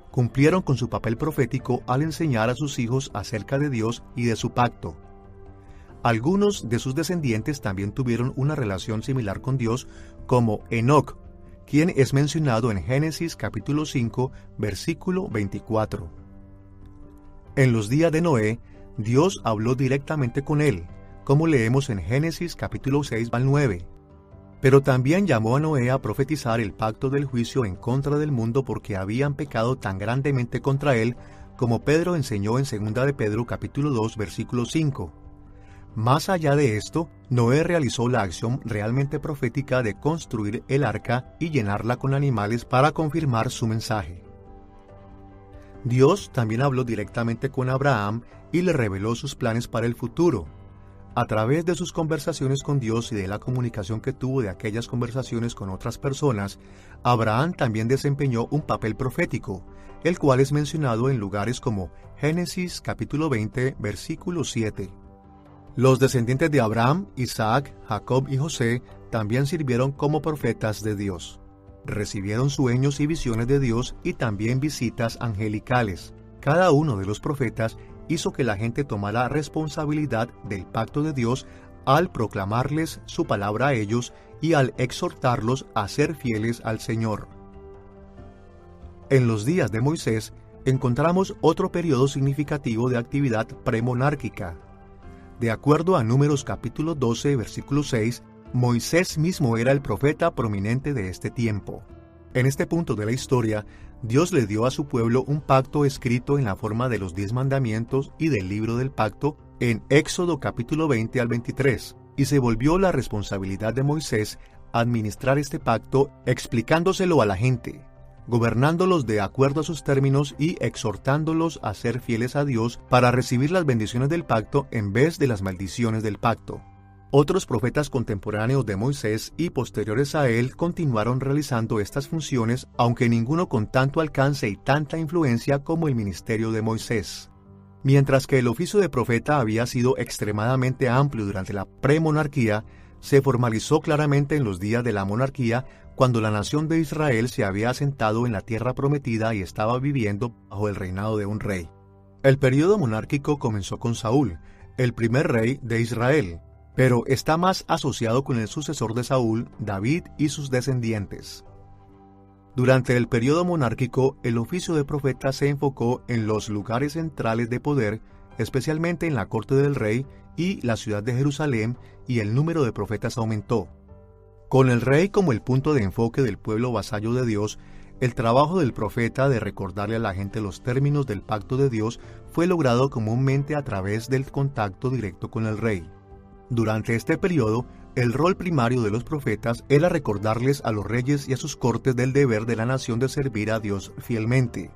Cumplieron con su papel profético al enseñar a sus hijos acerca de Dios y de su pacto. Algunos de sus descendientes también tuvieron una relación similar con Dios, como Enoc, quien es mencionado en Génesis capítulo 5, versículo 24. En los días de Noé, Dios habló directamente con él, como leemos en Génesis capítulo 6 al 9. Pero también llamó a Noé a profetizar el pacto del juicio en contra del mundo porque habían pecado tan grandemente contra él, como Pedro enseñó en 2 de Pedro capítulo 2 versículo 5. Más allá de esto, Noé realizó la acción realmente profética de construir el arca y llenarla con animales para confirmar su mensaje. Dios también habló directamente con Abraham y le reveló sus planes para el futuro. A través de sus conversaciones con Dios y de la comunicación que tuvo de aquellas conversaciones con otras personas, Abraham también desempeñó un papel profético, el cual es mencionado en lugares como Génesis capítulo 20, versículo 7. Los descendientes de Abraham, Isaac, Jacob y José también sirvieron como profetas de Dios. Recibieron sueños y visiones de Dios y también visitas angelicales. Cada uno de los profetas hizo que la gente tomara responsabilidad del pacto de Dios al proclamarles su palabra a ellos y al exhortarlos a ser fieles al Señor. En los días de Moisés encontramos otro periodo significativo de actividad premonárquica. De acuerdo a Números capítulo 12, versículo 6, Moisés mismo era el profeta prominente de este tiempo. En este punto de la historia, Dios le dio a su pueblo un pacto escrito en la forma de los 10 mandamientos y del libro del pacto en Éxodo capítulo 20 al 23, y se volvió la responsabilidad de Moisés administrar este pacto explicándoselo a la gente, gobernándolos de acuerdo a sus términos y exhortándolos a ser fieles a Dios para recibir las bendiciones del pacto en vez de las maldiciones del pacto. Otros profetas contemporáneos de Moisés y posteriores a él continuaron realizando estas funciones, aunque ninguno con tanto alcance y tanta influencia como el ministerio de Moisés. Mientras que el oficio de profeta había sido extremadamente amplio durante la premonarquía, se formalizó claramente en los días de la monarquía, cuando la nación de Israel se había asentado en la tierra prometida y estaba viviendo bajo el reinado de un rey. El período monárquico comenzó con Saúl, el primer rey de Israel, pero está más asociado con el sucesor de Saúl, David y sus descendientes. Durante el período monárquico, el oficio de profeta se enfocó en los lugares centrales de poder, especialmente en la corte del rey y la ciudad de Jerusalén, y el número de profetas aumentó. Con el rey como el punto de enfoque del pueblo vasallo de Dios, el trabajo del profeta de recordarle a la gente los términos del pacto de Dios fue logrado comúnmente a través del contacto directo con el rey. Durante este periodo, el rol primario de los profetas era recordarles a los reyes y a sus cortes del deber de la nación de servir a Dios fielmente.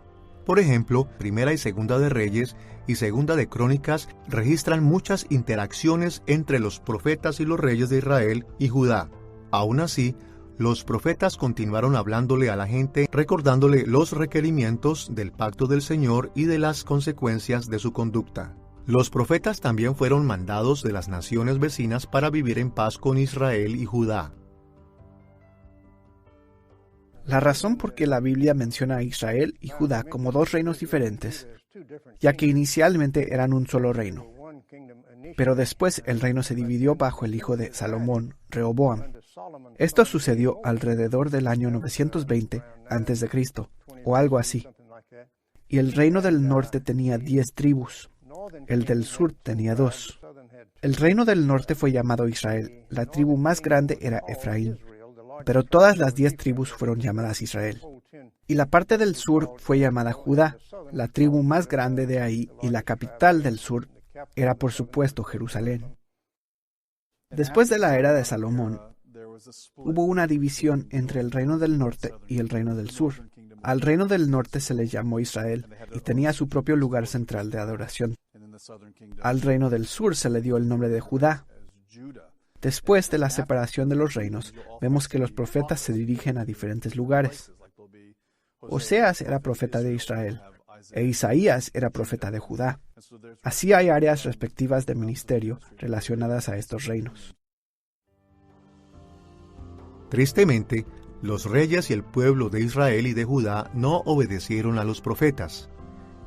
Por ejemplo, Primera y Segunda de Reyes y Segunda de Crónicas registran muchas interacciones entre los profetas y los reyes de Israel y Judá. Aún así, los profetas continuaron hablándole a la gente, recordándole los requerimientos del pacto del Señor y de las consecuencias de su conducta. Los profetas también fueron mandados de las naciones vecinas para vivir en paz con Israel y Judá. La razón por qué la Biblia menciona a Israel y Judá como dos reinos diferentes, ya que inicialmente eran un solo reino, pero después el reino se dividió bajo el hijo de Salomón, Rehoboam. Esto sucedió alrededor del año 920 a.C., o algo así. Y el reino del norte tenía 10 tribus. El del sur tenía 2. El reino del norte fue llamado Israel. La tribu más grande era Efraín, pero todas las 10 tribus fueron llamadas Israel. Y la parte del sur fue llamada Judá, la tribu más grande de ahí, y la capital del sur era, por supuesto, Jerusalén. Después de la era de Salomón, hubo una división entre el reino del norte y el reino del sur. Al reino del norte se le llamó Israel y tenía su propio lugar central de adoración. Al reino del sur se le dio el nombre de Judá. Después de la separación de los reinos, vemos que los profetas se dirigen a diferentes lugares. Oseas era profeta de Israel, e Isaías era profeta de Judá. Así hay áreas respectivas de ministerio relacionadas a estos reinos. Tristemente, los reyes y el pueblo de Israel y de Judá no obedecieron a los profetas,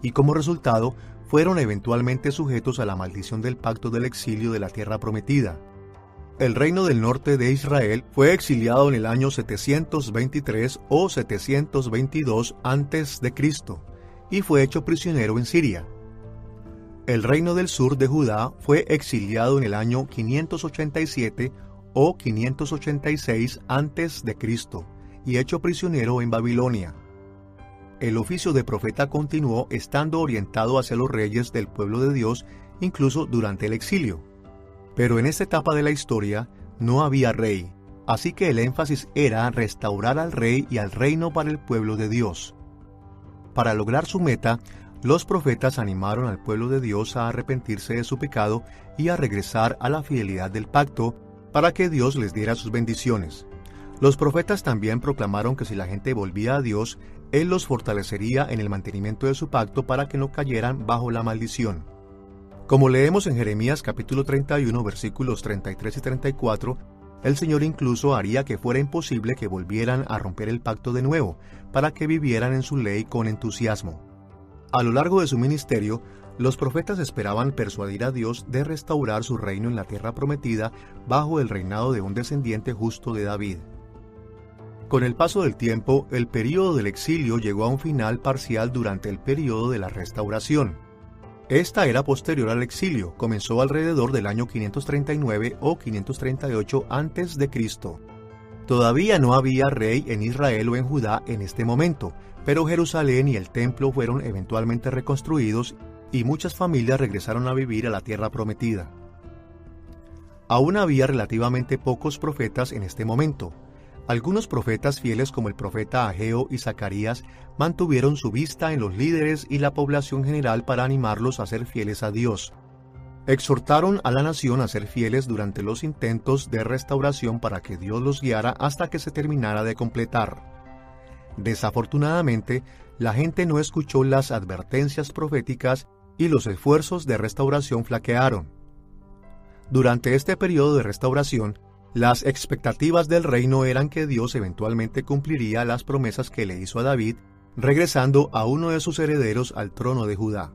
y como resultado, fueron eventualmente sujetos a la maldición del pacto del exilio de la tierra prometida. El reino del norte de Israel fue exiliado en el año 723 o 722 a.C. y fue hecho prisionero en Siria. El reino del sur de Judá fue exiliado en el año 587 o 586 a.C. y hecho prisionero en Babilonia. El oficio de profeta continuó estando orientado hacia los reyes del pueblo de Dios incluso durante el exilio. Pero en esta etapa de la historia no había rey, así que el énfasis era restaurar al rey y al reino para el pueblo de Dios. Para lograr su meta, los profetas animaron al pueblo de Dios a arrepentirse de su pecado y a regresar a la fidelidad del pacto para que Dios les diera sus bendiciones. Los profetas también proclamaron que si la gente volvía a Dios, Él los fortalecería en el mantenimiento de su pacto para que no cayeran bajo la maldición. Como leemos en Jeremías capítulo 31, versículos 33 y 34, el Señor incluso haría que fuera imposible que volvieran a romper el pacto de nuevo, para que vivieran en su ley con entusiasmo. A lo largo de su ministerio, los profetas esperaban persuadir a Dios de restaurar su reino en la tierra prometida bajo el reinado de un descendiente justo de David. Con el paso del tiempo, el período del exilio llegó a un final parcial durante el período de la restauración. Esta era posterior al exilio, comenzó alrededor del año 539 o 538 a.C. Todavía no había rey en Israel o en Judá en este momento, pero Jerusalén y el templo fueron eventualmente reconstruidos y muchas familias regresaron a vivir a la tierra prometida. Aún había relativamente pocos profetas en este momento. Algunos profetas fieles como el profeta Ageo y Zacarías mantuvieron su vista en los líderes y la población general para animarlos a ser fieles a Dios. Exhortaron a la nación a ser fieles durante los intentos de restauración para que Dios los guiara hasta que se terminara de completar. Desafortunadamente, la gente no escuchó las advertencias proféticas y los esfuerzos de restauración flaquearon. Durante este periodo de restauración, las expectativas del reino eran que Dios eventualmente cumpliría las promesas que le hizo a David, regresando a uno de sus herederos al trono de Judá.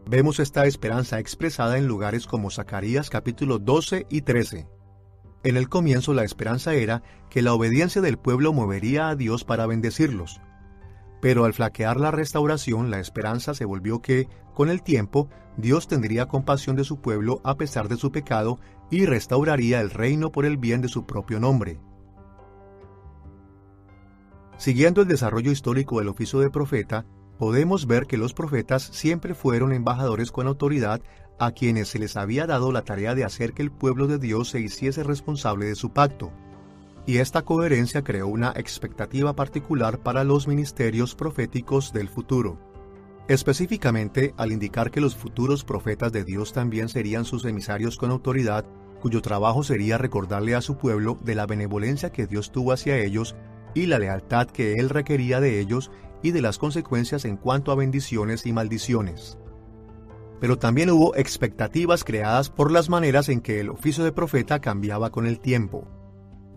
Vemos esta esperanza expresada en lugares como Zacarías capítulo 12 y 13. En el comienzo la esperanza era que la obediencia del pueblo movería a Dios para bendecirlos. Pero al flaquear la restauración, la esperanza se volvió que, con el tiempo, Dios tendría compasión de su pueblo a pesar de su pecado y restauraría el reino por el bien de su propio nombre. Siguiendo el desarrollo histórico del oficio de profeta, podemos ver que los profetas siempre fueron embajadores con autoridad a quienes se les había dado la tarea de hacer que el pueblo de Dios se hiciese responsable de su pacto. Y esta coherencia creó una expectativa particular para los ministerios proféticos del futuro. Específicamente, al indicar que los futuros profetas de Dios también serían sus emisarios con autoridad, cuyo trabajo sería recordarle a su pueblo de la benevolencia que Dios tuvo hacia ellos y la lealtad que Él requería de ellos y de las consecuencias en cuanto a bendiciones y maldiciones. Pero también hubo expectativas creadas por las maneras en que el oficio de profeta cambiaba con el tiempo.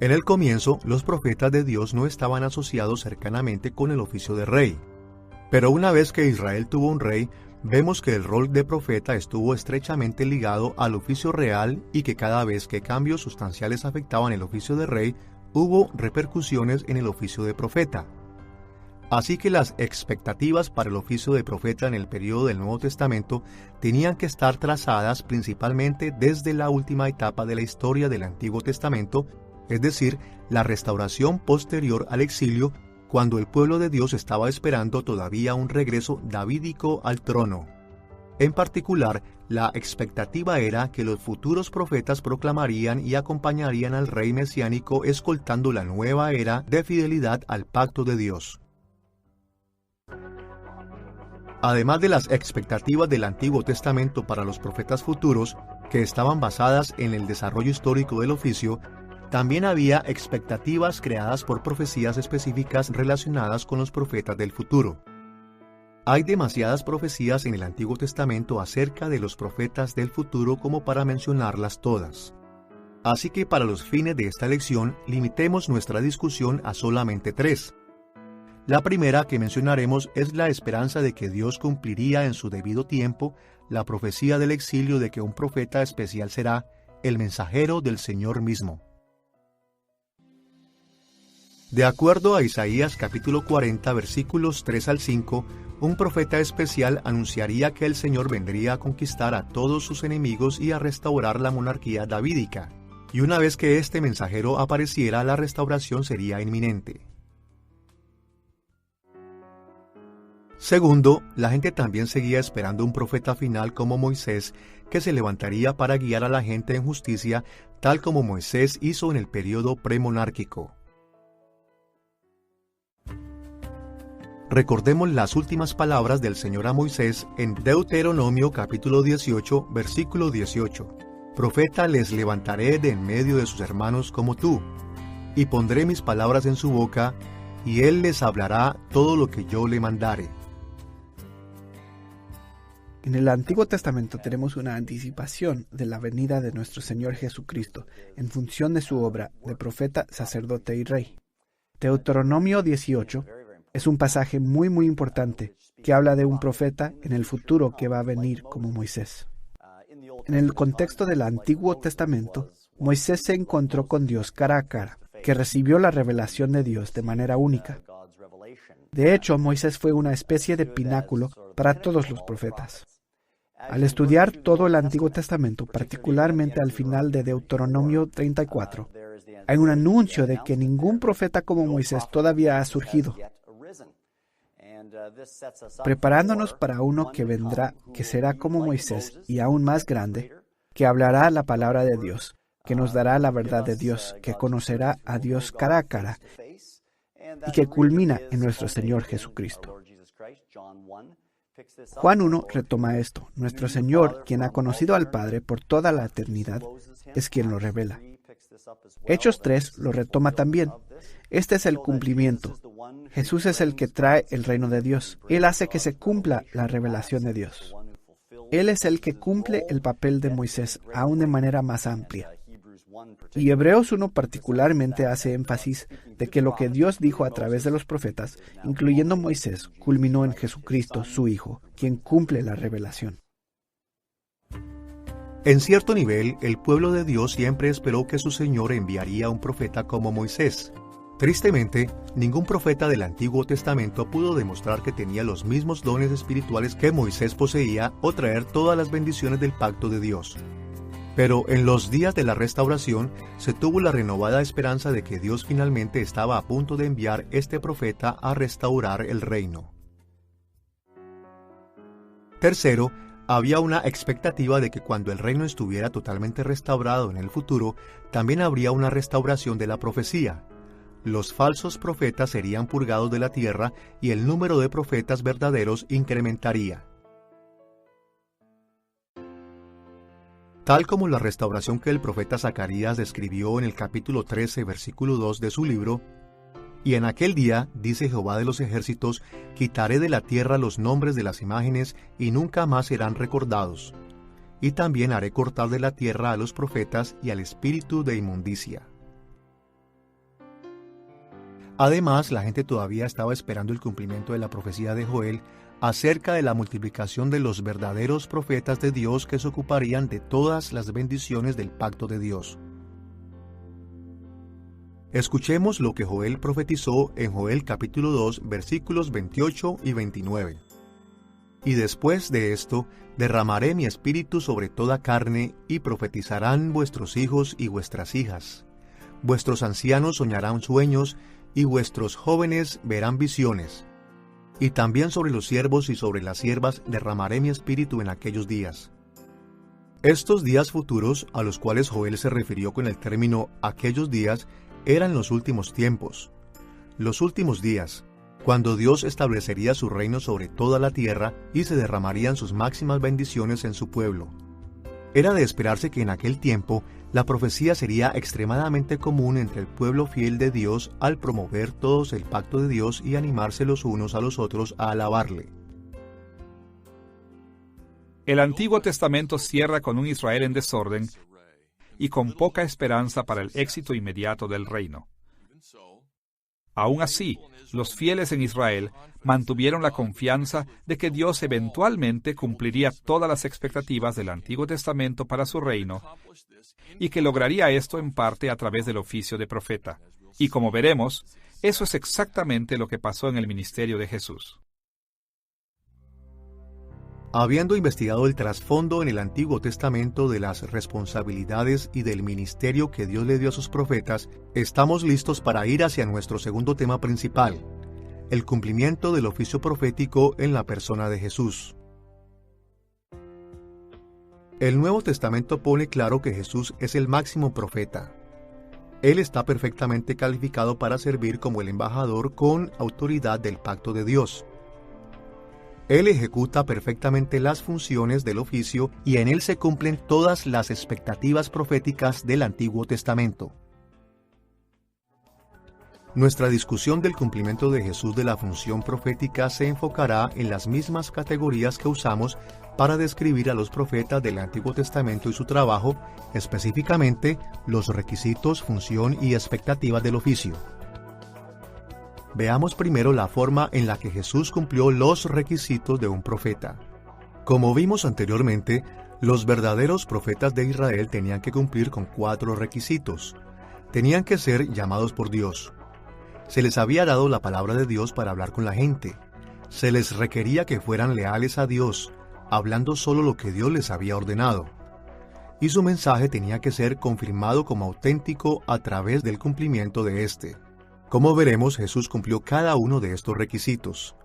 En el comienzo, los profetas de Dios no estaban asociados cercanamente con el oficio de rey. Pero una vez que Israel tuvo un rey, vemos que el rol de profeta estuvo estrechamente ligado al oficio real y que cada vez que cambios sustanciales afectaban el oficio de rey, hubo repercusiones en el oficio de profeta. Así que las expectativas para el oficio de profeta en el periodo del Nuevo Testamento tenían que estar trazadas principalmente desde la última etapa de la historia del Antiguo Testamento, es decir, la restauración posterior al exilio, cuando el pueblo de Dios estaba esperando todavía un regreso davídico al trono. En particular, la expectativa era que los futuros profetas proclamarían y acompañarían al rey mesiánico escoltando la nueva era de fidelidad al pacto de Dios. Además de las expectativas del Antiguo Testamento para los profetas futuros, que estaban basadas en el desarrollo histórico del oficio, también había expectativas creadas por profecías específicas relacionadas con los profetas del futuro. Hay demasiadas profecías en el Antiguo Testamento acerca de los profetas del futuro como para mencionarlas todas. Así que para los fines de esta lección, limitemos nuestra discusión a solamente 3. La primera que mencionaremos es la esperanza de que Dios cumpliría en su debido tiempo la profecía del exilio de que un profeta especial será el mensajero del Señor mismo. De acuerdo a Isaías capítulo 40 versículos 3 al 5, un profeta especial anunciaría que el Señor vendría a conquistar a todos sus enemigos y a restaurar la monarquía davídica, y una vez que este mensajero apareciera, la restauración sería inminente. Segundo, la gente también seguía esperando un profeta final como Moisés, que se levantaría para guiar a la gente en justicia, tal como Moisés hizo en el período premonárquico. Recordemos las últimas palabras del Señor a Moisés en Deuteronomio capítulo 18, versículo 18. Profeta les levantaré de en medio de sus hermanos como tú, y pondré mis palabras en su boca, y él les hablará todo lo que yo le mandare. En el Antiguo Testamento tenemos una anticipación de la venida de nuestro Señor Jesucristo, en función de su obra de profeta, sacerdote y rey. Deuteronomio 18 es un pasaje muy importante que habla de un profeta en el futuro que va a venir como Moisés. En el contexto del Antiguo Testamento, Moisés se encontró con Dios cara a cara, que recibió la revelación de Dios de manera única. De hecho, Moisés fue una especie de pináculo para todos los profetas. Al estudiar todo el Antiguo Testamento, particularmente al final de Deuteronomio 34, Hay un anuncio de que ningún profeta como Moisés todavía ha surgido, preparándonos para uno que vendrá, que será como Moisés y aún más grande, que hablará la palabra de Dios, que nos dará la verdad de Dios, que conocerá a Dios cara a cara y que culmina en nuestro Señor Jesucristo. Juan 1 retoma esto. Nuestro Señor, quien ha conocido al Padre por toda la eternidad, es quien lo revela. Hechos 3 lo retoma también. Este es el cumplimiento. Jesús es el que trae el reino de Dios. Él hace que se cumpla la revelación de Dios. Él es el que cumple el papel de Moisés, aún de manera más amplia. Y Hebreos 1 particularmente hace énfasis de que lo que Dios dijo a través de los profetas, incluyendo Moisés, culminó en Jesucristo, su Hijo, quien cumple la revelación. En cierto nivel, el pueblo de Dios siempre esperó que su Señor enviaría un profeta como Moisés. Tristemente, ningún profeta del Antiguo Testamento pudo demostrar que tenía los mismos dones espirituales que Moisés poseía o traer todas las bendiciones del pacto de Dios. Pero en los días de la restauración se tuvo la renovada esperanza de que Dios finalmente estaba a punto de enviar este profeta a restaurar el reino. Tercero, había una expectativa de que cuando el reino estuviera totalmente restaurado en el futuro, también habría una restauración de la profecía. Los falsos profetas serían purgados de la tierra y el número de profetas verdaderos incrementaría. Tal como la restauración que el profeta Zacarías describió en el capítulo 13, versículo 2 de su libro, «Y en aquel día, dice Jehová de los ejércitos, quitaré de la tierra los nombres de las imágenes y nunca más serán recordados. Y también haré cortar de la tierra a los profetas y al espíritu de inmundicia». Además, la gente todavía estaba esperando el cumplimiento de la profecía de Joel acerca de la multiplicación de los verdaderos profetas de Dios que se ocuparían de todas las bendiciones del pacto de Dios. Escuchemos lo que Joel profetizó en Joel capítulo 2, versículos 28 y 29. «Y después de esto, derramaré mi espíritu sobre toda carne, y profetizarán vuestros hijos y vuestras hijas. Vuestros ancianos soñarán sueños, y vuestros jóvenes verán visiones. Y también sobre los siervos y sobre las siervas derramaré mi espíritu en aquellos días». Estos días futuros, a los cuales Joel se refirió con el término aquellos días, eran los últimos tiempos. Los últimos días, cuando Dios establecería su reino sobre toda la tierra y se derramarían sus máximas bendiciones en su pueblo. Era de esperarse que en aquel tiempo la profecía sería extremadamente común entre el pueblo fiel de Dios al promover todos el pacto de Dios y animarse los unos a los otros a alabarle. El Antiguo Testamento cierra con un Israel en desorden y con poca esperanza para el éxito inmediato del reino. Aún así, los fieles en Israel mantuvieron la confianza de que Dios eventualmente cumpliría todas las expectativas del Antiguo Testamento para su reino y que lograría esto en parte a través del oficio de profeta. Y como veremos, eso es exactamente lo que pasó en el ministerio de Jesús. Habiendo investigado el trasfondo en el Antiguo Testamento de las responsabilidades y del ministerio que Dios le dio a sus profetas, estamos listos para ir hacia nuestro segundo tema principal, el cumplimiento del oficio profético en la persona de Jesús. El Nuevo Testamento pone claro que Jesús es el máximo profeta. Él está perfectamente calificado para servir como el embajador con autoridad del pacto de Dios. Él ejecuta perfectamente las funciones del oficio y en él se cumplen todas las expectativas proféticas del Antiguo Testamento. Nuestra discusión del cumplimiento de Jesús de la función profética se enfocará en las mismas categorías que usamos para describir a los profetas del Antiguo Testamento y su trabajo, específicamente los requisitos, función y expectativas del oficio. Veamos primero la forma en la que Jesús cumplió los requisitos de un profeta. Como vimos anteriormente, los verdaderos profetas de Israel tenían que cumplir con 4 requisitos. Tenían que ser llamados por Dios. Se les había dado la palabra de Dios para hablar con la gente. Se les requería que fueran leales a Dios, hablando solo lo que Dios les había ordenado. y su mensaje tenía que ser confirmado como auténtico a través del cumplimiento de éste. Como veremos, Jesús cumplió cada uno de estos requisitos.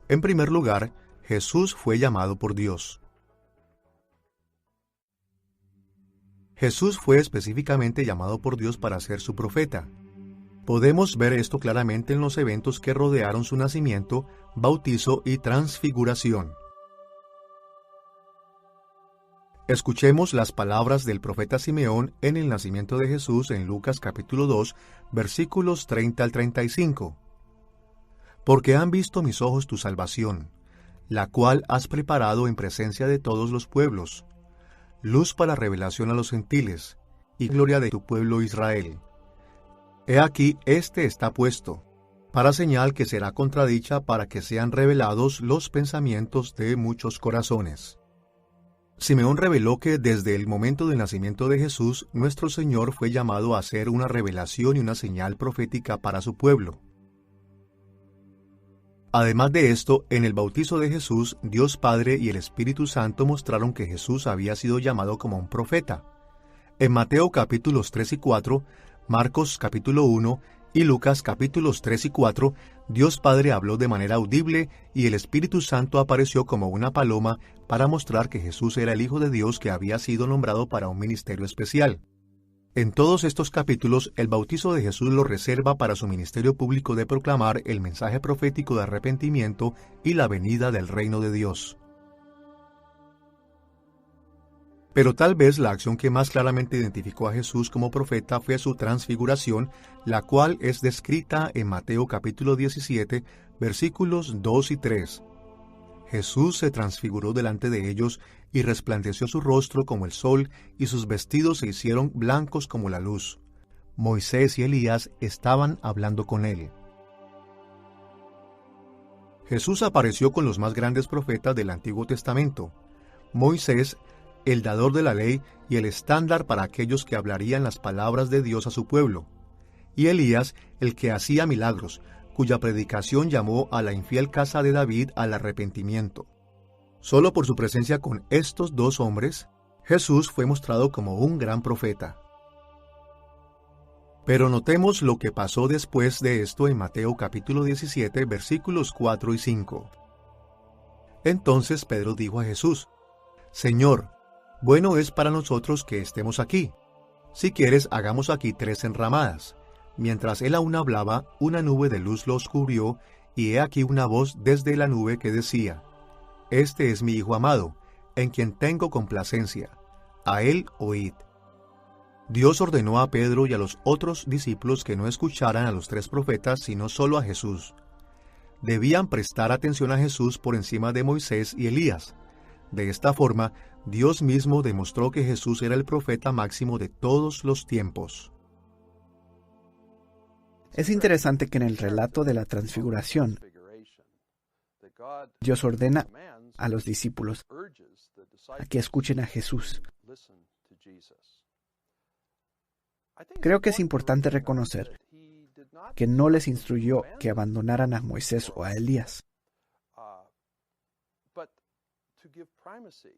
En primer lugar, Jesús fue llamado por Dios. Jesús fue específicamente llamado por Dios para ser su profeta. Podemos ver esto claramente en los eventos que rodearon su nacimiento, bautizo y transfiguración. Escuchemos las palabras del profeta Simeón en el nacimiento de Jesús en Lucas capítulo 2, versículos 30 al 35. Porque han visto mis ojos tu salvación, la cual has preparado en presencia de todos los pueblos, luz para revelación a los gentiles, y gloria de tu pueblo Israel. He aquí, este está puesto, para señal que será contradicha para que sean revelados los pensamientos de muchos corazones. Simeón reveló que desde el momento del nacimiento de Jesús, nuestro Señor fue llamado a hacer una revelación y una señal profética para su pueblo. Además de esto, en el bautizo de Jesús, Dios Padre y el Espíritu Santo mostraron que Jesús había sido llamado como un profeta. En Mateo capítulos 3 y 4, Marcos capítulo 1 y Lucas capítulos 3 y 4, Dios Padre habló de manera audible y el Espíritu Santo apareció como una paloma para mostrar que Jesús era el Hijo de Dios que había sido nombrado para un ministerio especial. En todos estos capítulos, el bautizo de Jesús lo reserva para su ministerio público de proclamar el mensaje profético de arrepentimiento y la venida del reino de Dios. Pero tal vez la acción que más claramente identificó a Jesús como profeta fue su transfiguración, la cual es descrita en Mateo capítulo 17, versículos 2 y 3. Jesús se transfiguró delante de ellos y resplandeció su rostro como el sol y sus vestidos se hicieron blancos como la luz. Moisés y Elías estaban hablando con él. Jesús apareció con los más grandes profetas del Antiguo Testamento. Moisés, el dador de la ley y el estándar para aquellos que hablarían las palabras de Dios a su pueblo. Y Elías, el que hacía milagros, cuya predicación llamó a la infiel casa de David al arrepentimiento. Solo por su presencia con estos dos hombres, Jesús fue mostrado como un gran profeta. Pero notemos lo que pasó después de esto en Mateo capítulo 17, versículos 4 y 5. Entonces Pedro dijo a Jesús: Señor, bueno es para nosotros que estemos aquí. Si quieres, hagamos aquí 3 enramadas. Mientras él aún hablaba, una nube de luz los cubrió, y he aquí una voz desde la nube que decía: Este es mi Hijo amado, en quien tengo complacencia. A él oíd. Dios ordenó a Pedro y a los otros discípulos que no escucharan a los 3 profetas, sino solo a Jesús. Debían prestar atención a Jesús por encima de Moisés y Elías. De esta forma, Dios mismo demostró que Jesús era el profeta máximo de todos los tiempos. Es interesante que en el relato de la transfiguración, Dios ordena a los discípulos a que escuchen a Jesús. Creo que es importante reconocer que no les instruyó que abandonaran a Moisés o a Elías,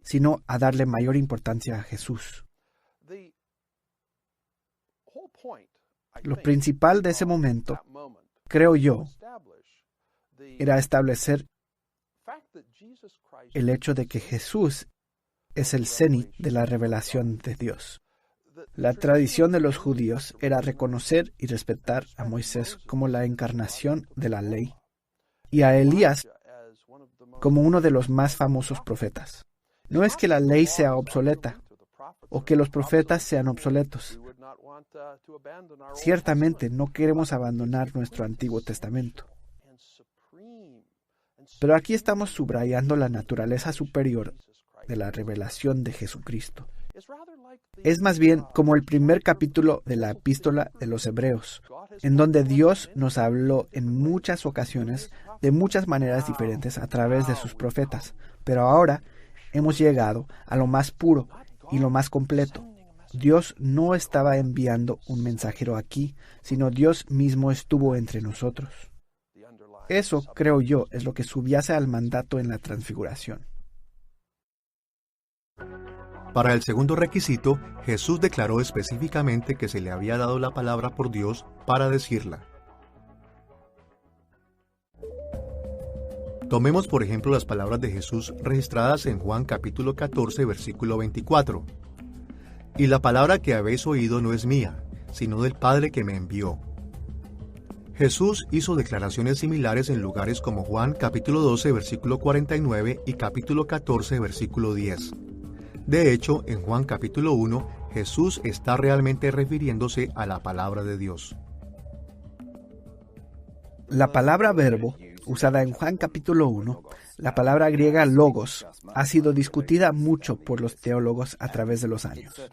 sino a darle mayor importancia a Jesús. Lo principal de ese momento, creo yo, era establecer el hecho de que Jesús es el cenit de la revelación de Dios. La tradición de los judíos era reconocer y respetar a Moisés como la encarnación de la ley y a Elías como uno de los más famosos profetas. No es que la ley sea obsoleta o que los profetas sean obsoletos. Ciertamente no queremos abandonar nuestro Antiguo Testamento. Pero aquí estamos subrayando la naturaleza superior de la revelación de Jesucristo. Es más bien como el primer capítulo de la Epístola de los Hebreos, en donde Dios nos habló en muchas ocasiones, de muchas maneras diferentes a través de sus profetas. Pero ahora hemos llegado a lo más puro y lo más completo. Dios no estaba enviando un mensajero aquí, sino Dios mismo estuvo entre nosotros. Eso, creo yo, es lo que subyace al mandato en la transfiguración. Para el segundo requisito, Jesús declaró específicamente que se le había dado la palabra por Dios para decirla. Tomemos por ejemplo las palabras de Jesús registradas en Juan capítulo 14, versículo 24. Y la palabra que habéis oído no es mía, sino del Padre que me envió. Jesús hizo declaraciones similares en lugares como Juan capítulo 12, versículo 49 y capítulo 14, versículo 10. De hecho, en Juan capítulo 1, Jesús está realmente refiriéndose a la palabra de Dios. La palabra verbo, usada en Juan capítulo 1, la palabra griega logos, ha sido discutida mucho por los teólogos a través de los años.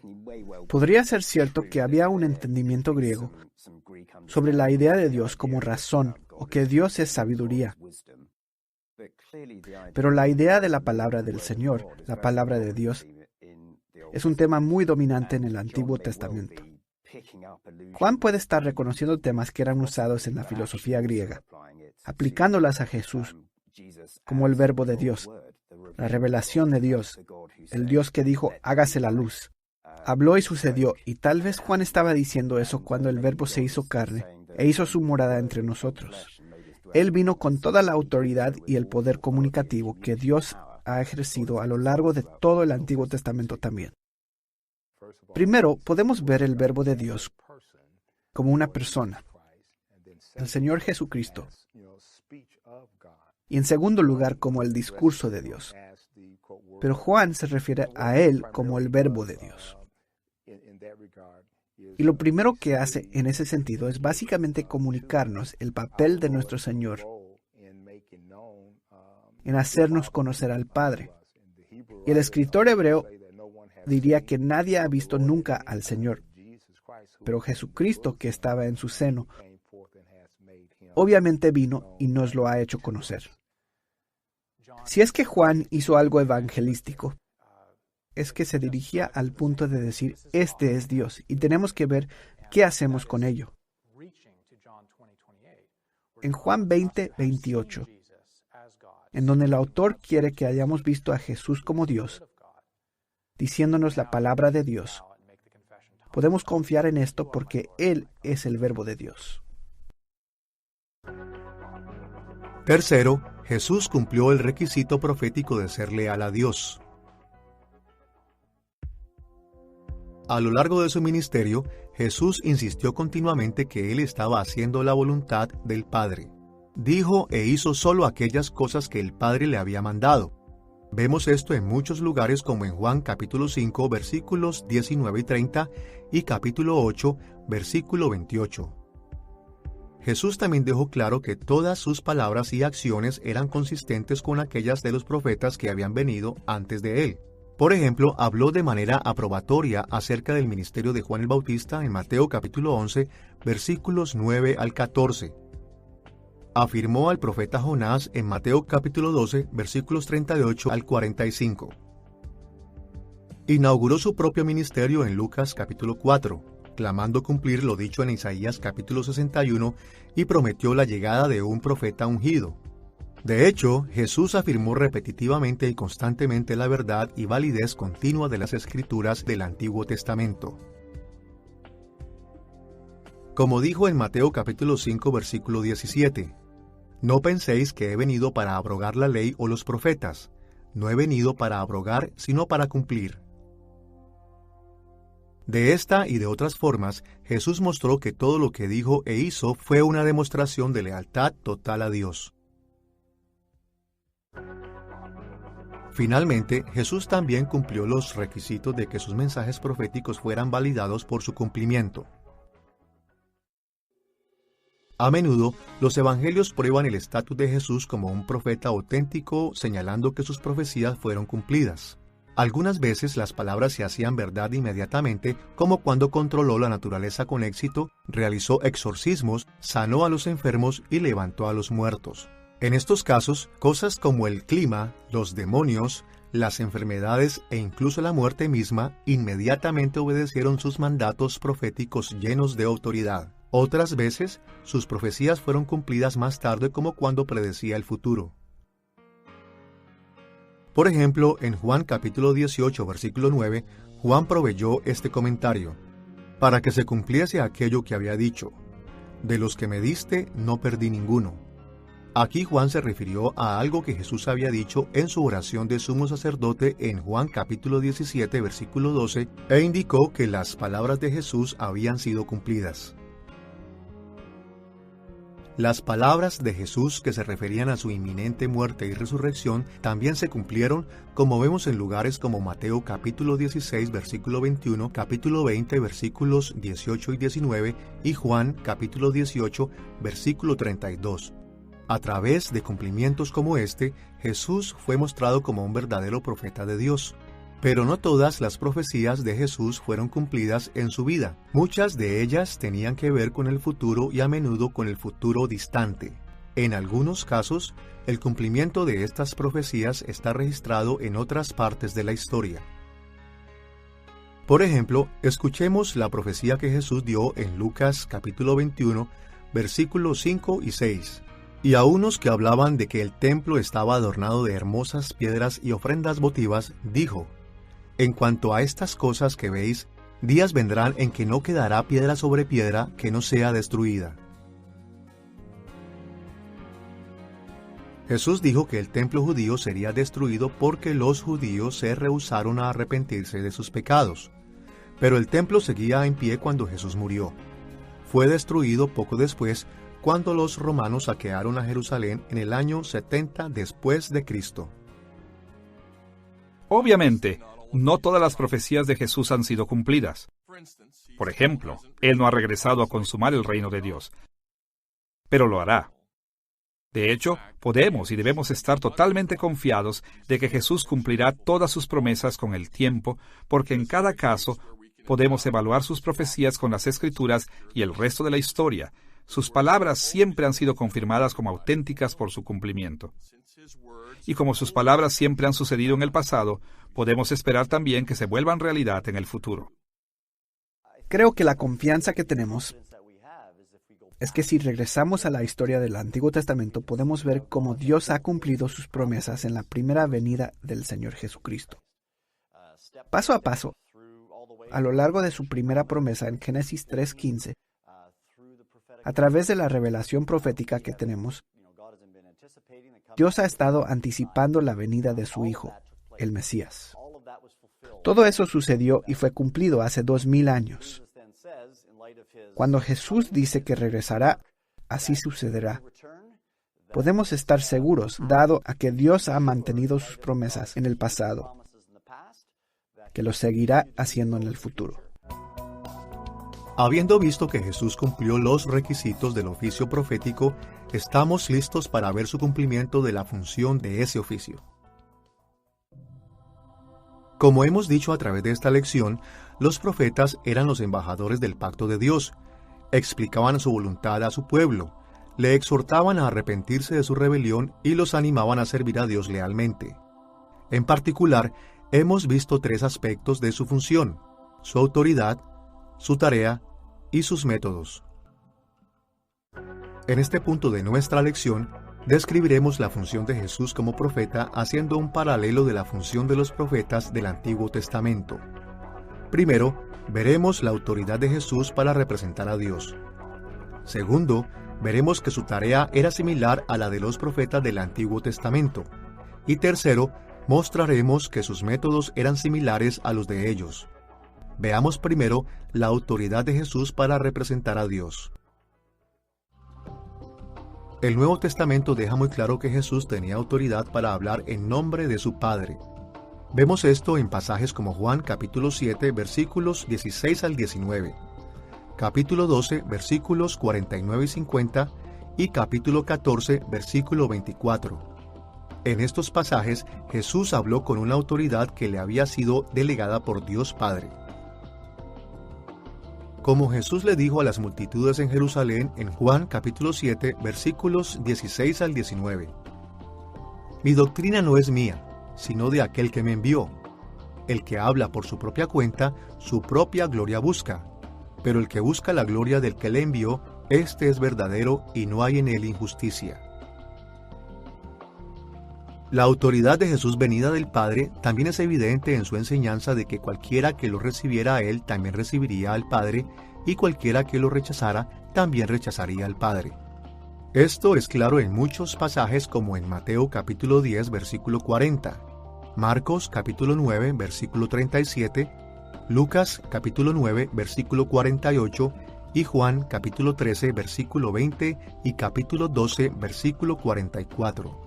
Podría ser cierto que había un entendimiento griego sobre la idea de Dios como razón o que Dios es sabiduría. Pero la idea de la palabra del Señor, la palabra de Dios, es un tema muy dominante en el Antiguo Testamento. Juan puede estar reconociendo temas que eran usados en la filosofía griega, aplicándolas a Jesús como el verbo de Dios, la revelación de Dios, el Dios que dijo, hágase la luz. Habló y sucedió, y tal vez Juan estaba diciendo eso cuando el verbo se hizo carne e hizo su morada entre nosotros. Él vino con toda la autoridad y el poder comunicativo que Dios ha ejercido a lo largo de todo el Antiguo Testamento también. Primero, podemos ver el verbo de Dios como una persona, el Señor Jesucristo. Y en segundo lugar, como el discurso de Dios. Pero Juan se refiere a Él como el verbo de Dios. Y lo primero que hace en ese sentido es básicamente comunicarnos el papel de nuestro Señor en hacernos conocer al Padre. Y el escritor hebreo diría que nadie ha visto nunca al Señor, pero Jesucristo, que estaba en su seno, obviamente vino y nos lo ha hecho conocer. Si es que Juan hizo algo evangelístico, es que se dirigía al punto de decir, este es Dios, y tenemos que ver qué hacemos con ello. En Juan 20, 28, en donde el autor quiere que hayamos visto a Jesús como Dios, diciéndonos la palabra de Dios, podemos confiar en esto porque Él es el verbo de Dios. Tercero, Jesús cumplió el requisito profético de ser leal a Dios. A lo largo de su ministerio, Jesús insistió continuamente que Él estaba haciendo la voluntad del Padre. Dijo e hizo solo aquellas cosas que el Padre le había mandado. Vemos esto en muchos lugares como en Juan capítulo 5, versículos 19 y 30 y capítulo 8, versículo 28. Jesús también dejó claro que todas sus palabras y acciones eran consistentes con aquellas de los profetas que habían venido antes de él. Por ejemplo, habló de manera aprobatoria acerca del ministerio de Juan el Bautista en Mateo capítulo 11, versículos 9 al 14. Afirmó al profeta Jonás en Mateo capítulo 12, versículos 38 al 45. Inauguró su propio ministerio en Lucas capítulo 4, clamando cumplir lo dicho en Isaías capítulo 61 y prometió la llegada de un profeta ungido. De hecho, Jesús afirmó repetitivamente y constantemente la verdad y validez continua de las Escrituras del Antiguo Testamento. Como dijo en Mateo capítulo 5, versículo 17, «No penséis que he venido para abrogar la ley o los profetas. No he venido para abrogar, sino para cumplir». De esta y de otras formas, Jesús mostró que todo lo que dijo e hizo fue una demostración de lealtad total a Dios. Finalmente, Jesús también cumplió los requisitos de que sus mensajes proféticos fueran validados por su cumplimiento. A menudo, los evangelios prueban el estatus de Jesús como un profeta auténtico, señalando que sus profecías fueron cumplidas. Algunas veces las palabras se hacían verdad inmediatamente, como cuando controló la naturaleza con éxito, realizó exorcismos, sanó a los enfermos y levantó a los muertos. En estos casos, cosas como el clima, los demonios, las enfermedades e incluso la muerte misma inmediatamente obedecieron sus mandatos proféticos llenos de autoridad. Otras veces, sus profecías fueron cumplidas más tarde como cuando predecía el futuro. Por ejemplo, en Juan capítulo 18, versículo 9, Juan proveyó este comentario: para que se cumpliese aquello que había dicho, de los que me diste no perdí ninguno. Aquí Juan se refirió a algo que Jesús había dicho en su oración de sumo sacerdote en Juan capítulo 17, versículo 12, e indicó que las palabras de Jesús habían sido cumplidas. Las palabras de Jesús que se referían a su inminente muerte y resurrección también se cumplieron, como vemos en lugares como Mateo capítulo 16, versículo 21, capítulo 20, versículos 18 y 19, y Juan capítulo 18, versículo 32. A través de cumplimientos como este, Jesús fue mostrado como un verdadero profeta de Dios. Pero no todas las profecías de Jesús fueron cumplidas en su vida. Muchas de ellas tenían que ver con el futuro y a menudo con el futuro distante. En algunos casos, el cumplimiento de estas profecías está registrado en otras partes de la historia. Por ejemplo, escuchemos la profecía que Jesús dio en Lucas capítulo 21, versículos 5 y 6. Y a unos que hablaban de que el templo estaba adornado de hermosas piedras y ofrendas votivas, dijo: en cuanto a estas cosas que veis, días vendrán en que no quedará piedra sobre piedra que no sea destruida. Jesús dijo que el templo judío sería destruido porque los judíos se rehusaron a arrepentirse de sus pecados. Pero el templo seguía en pie cuando Jesús murió. Fue destruido poco después, cuando los romanos saquearon a Jerusalén en el año 70 después de Cristo. Obviamente, no todas las profecías de Jesús han sido cumplidas. Por ejemplo, Él no ha regresado a consumar el reino de Dios, pero lo hará. De hecho, podemos y debemos estar totalmente confiados de que Jesús cumplirá todas sus promesas con el tiempo, porque en cada caso podemos evaluar sus profecías con las Escrituras y el resto de la historia. Sus palabras siempre han sido confirmadas como auténticas por su cumplimiento. Y como sus palabras siempre han sucedido en el pasado, podemos esperar también que se vuelvan realidad en el futuro. Creo que la confianza que tenemos es que si regresamos a la historia del Antiguo Testamento, podemos ver cómo Dios ha cumplido sus promesas en la primera venida del Señor Jesucristo. Paso a paso, a lo largo de su primera promesa en Génesis 3:15, a través de la revelación profética que tenemos, Dios ha estado anticipando la venida de su Hijo, el Mesías. Todo eso sucedió y fue cumplido hace 2000 años. Cuando Jesús dice que regresará, así sucederá. Podemos estar seguros, dado a que Dios ha mantenido sus promesas en el pasado, que lo seguirá haciendo en el futuro. Habiendo visto que Jesús cumplió los requisitos del oficio profético, estamos listos para ver su cumplimiento de la función de ese oficio. Como hemos dicho a través de esta lección, los profetas eran los embajadores del pacto de Dios, explicaban su voluntad a su pueblo, le exhortaban a arrepentirse de su rebelión y los animaban a servir a Dios lealmente. En particular, hemos visto tres aspectos de su función: su autoridad, su tarea y sus métodos. En este punto de nuestra lección, describiremos la función de Jesús como profeta haciendo un paralelo de la función de los profetas del Antiguo Testamento. Primero, veremos la autoridad de Jesús para representar a Dios. Segundo, veremos que su tarea era similar a la de los profetas del Antiguo Testamento. Y tercero, mostraremos que sus métodos eran similares a los de ellos. Veamos primero la autoridad de Jesús para representar a Dios. El Nuevo Testamento deja muy claro que Jesús tenía autoridad para hablar en nombre de su Padre. Vemos esto en pasajes como Juan capítulo 7, versículos 16 al 19, capítulo 12, versículos 49 y 50, y capítulo 14, versículo 24. En estos pasajes, Jesús habló con una autoridad que le había sido delegada por Dios Padre. Como Jesús le dijo a las multitudes en Jerusalén en Juan capítulo 7, versículos 16 al 19. Mi doctrina no es mía, sino de aquel que me envió. El que habla por su propia cuenta, su propia gloria busca. Pero el que busca la gloria del que le envió, éste es verdadero y no hay en él injusticia. La autoridad de Jesús venida del Padre también es evidente en su enseñanza de que cualquiera que lo recibiera a Él también recibiría al Padre, y cualquiera que lo rechazara también rechazaría al Padre. Esto es claro en muchos pasajes como en Mateo capítulo 10 versículo 40, Marcos capítulo 9 versículo 37, Lucas capítulo 9 versículo 48 y Juan capítulo 13 versículo 20 y capítulo 12 versículo 44.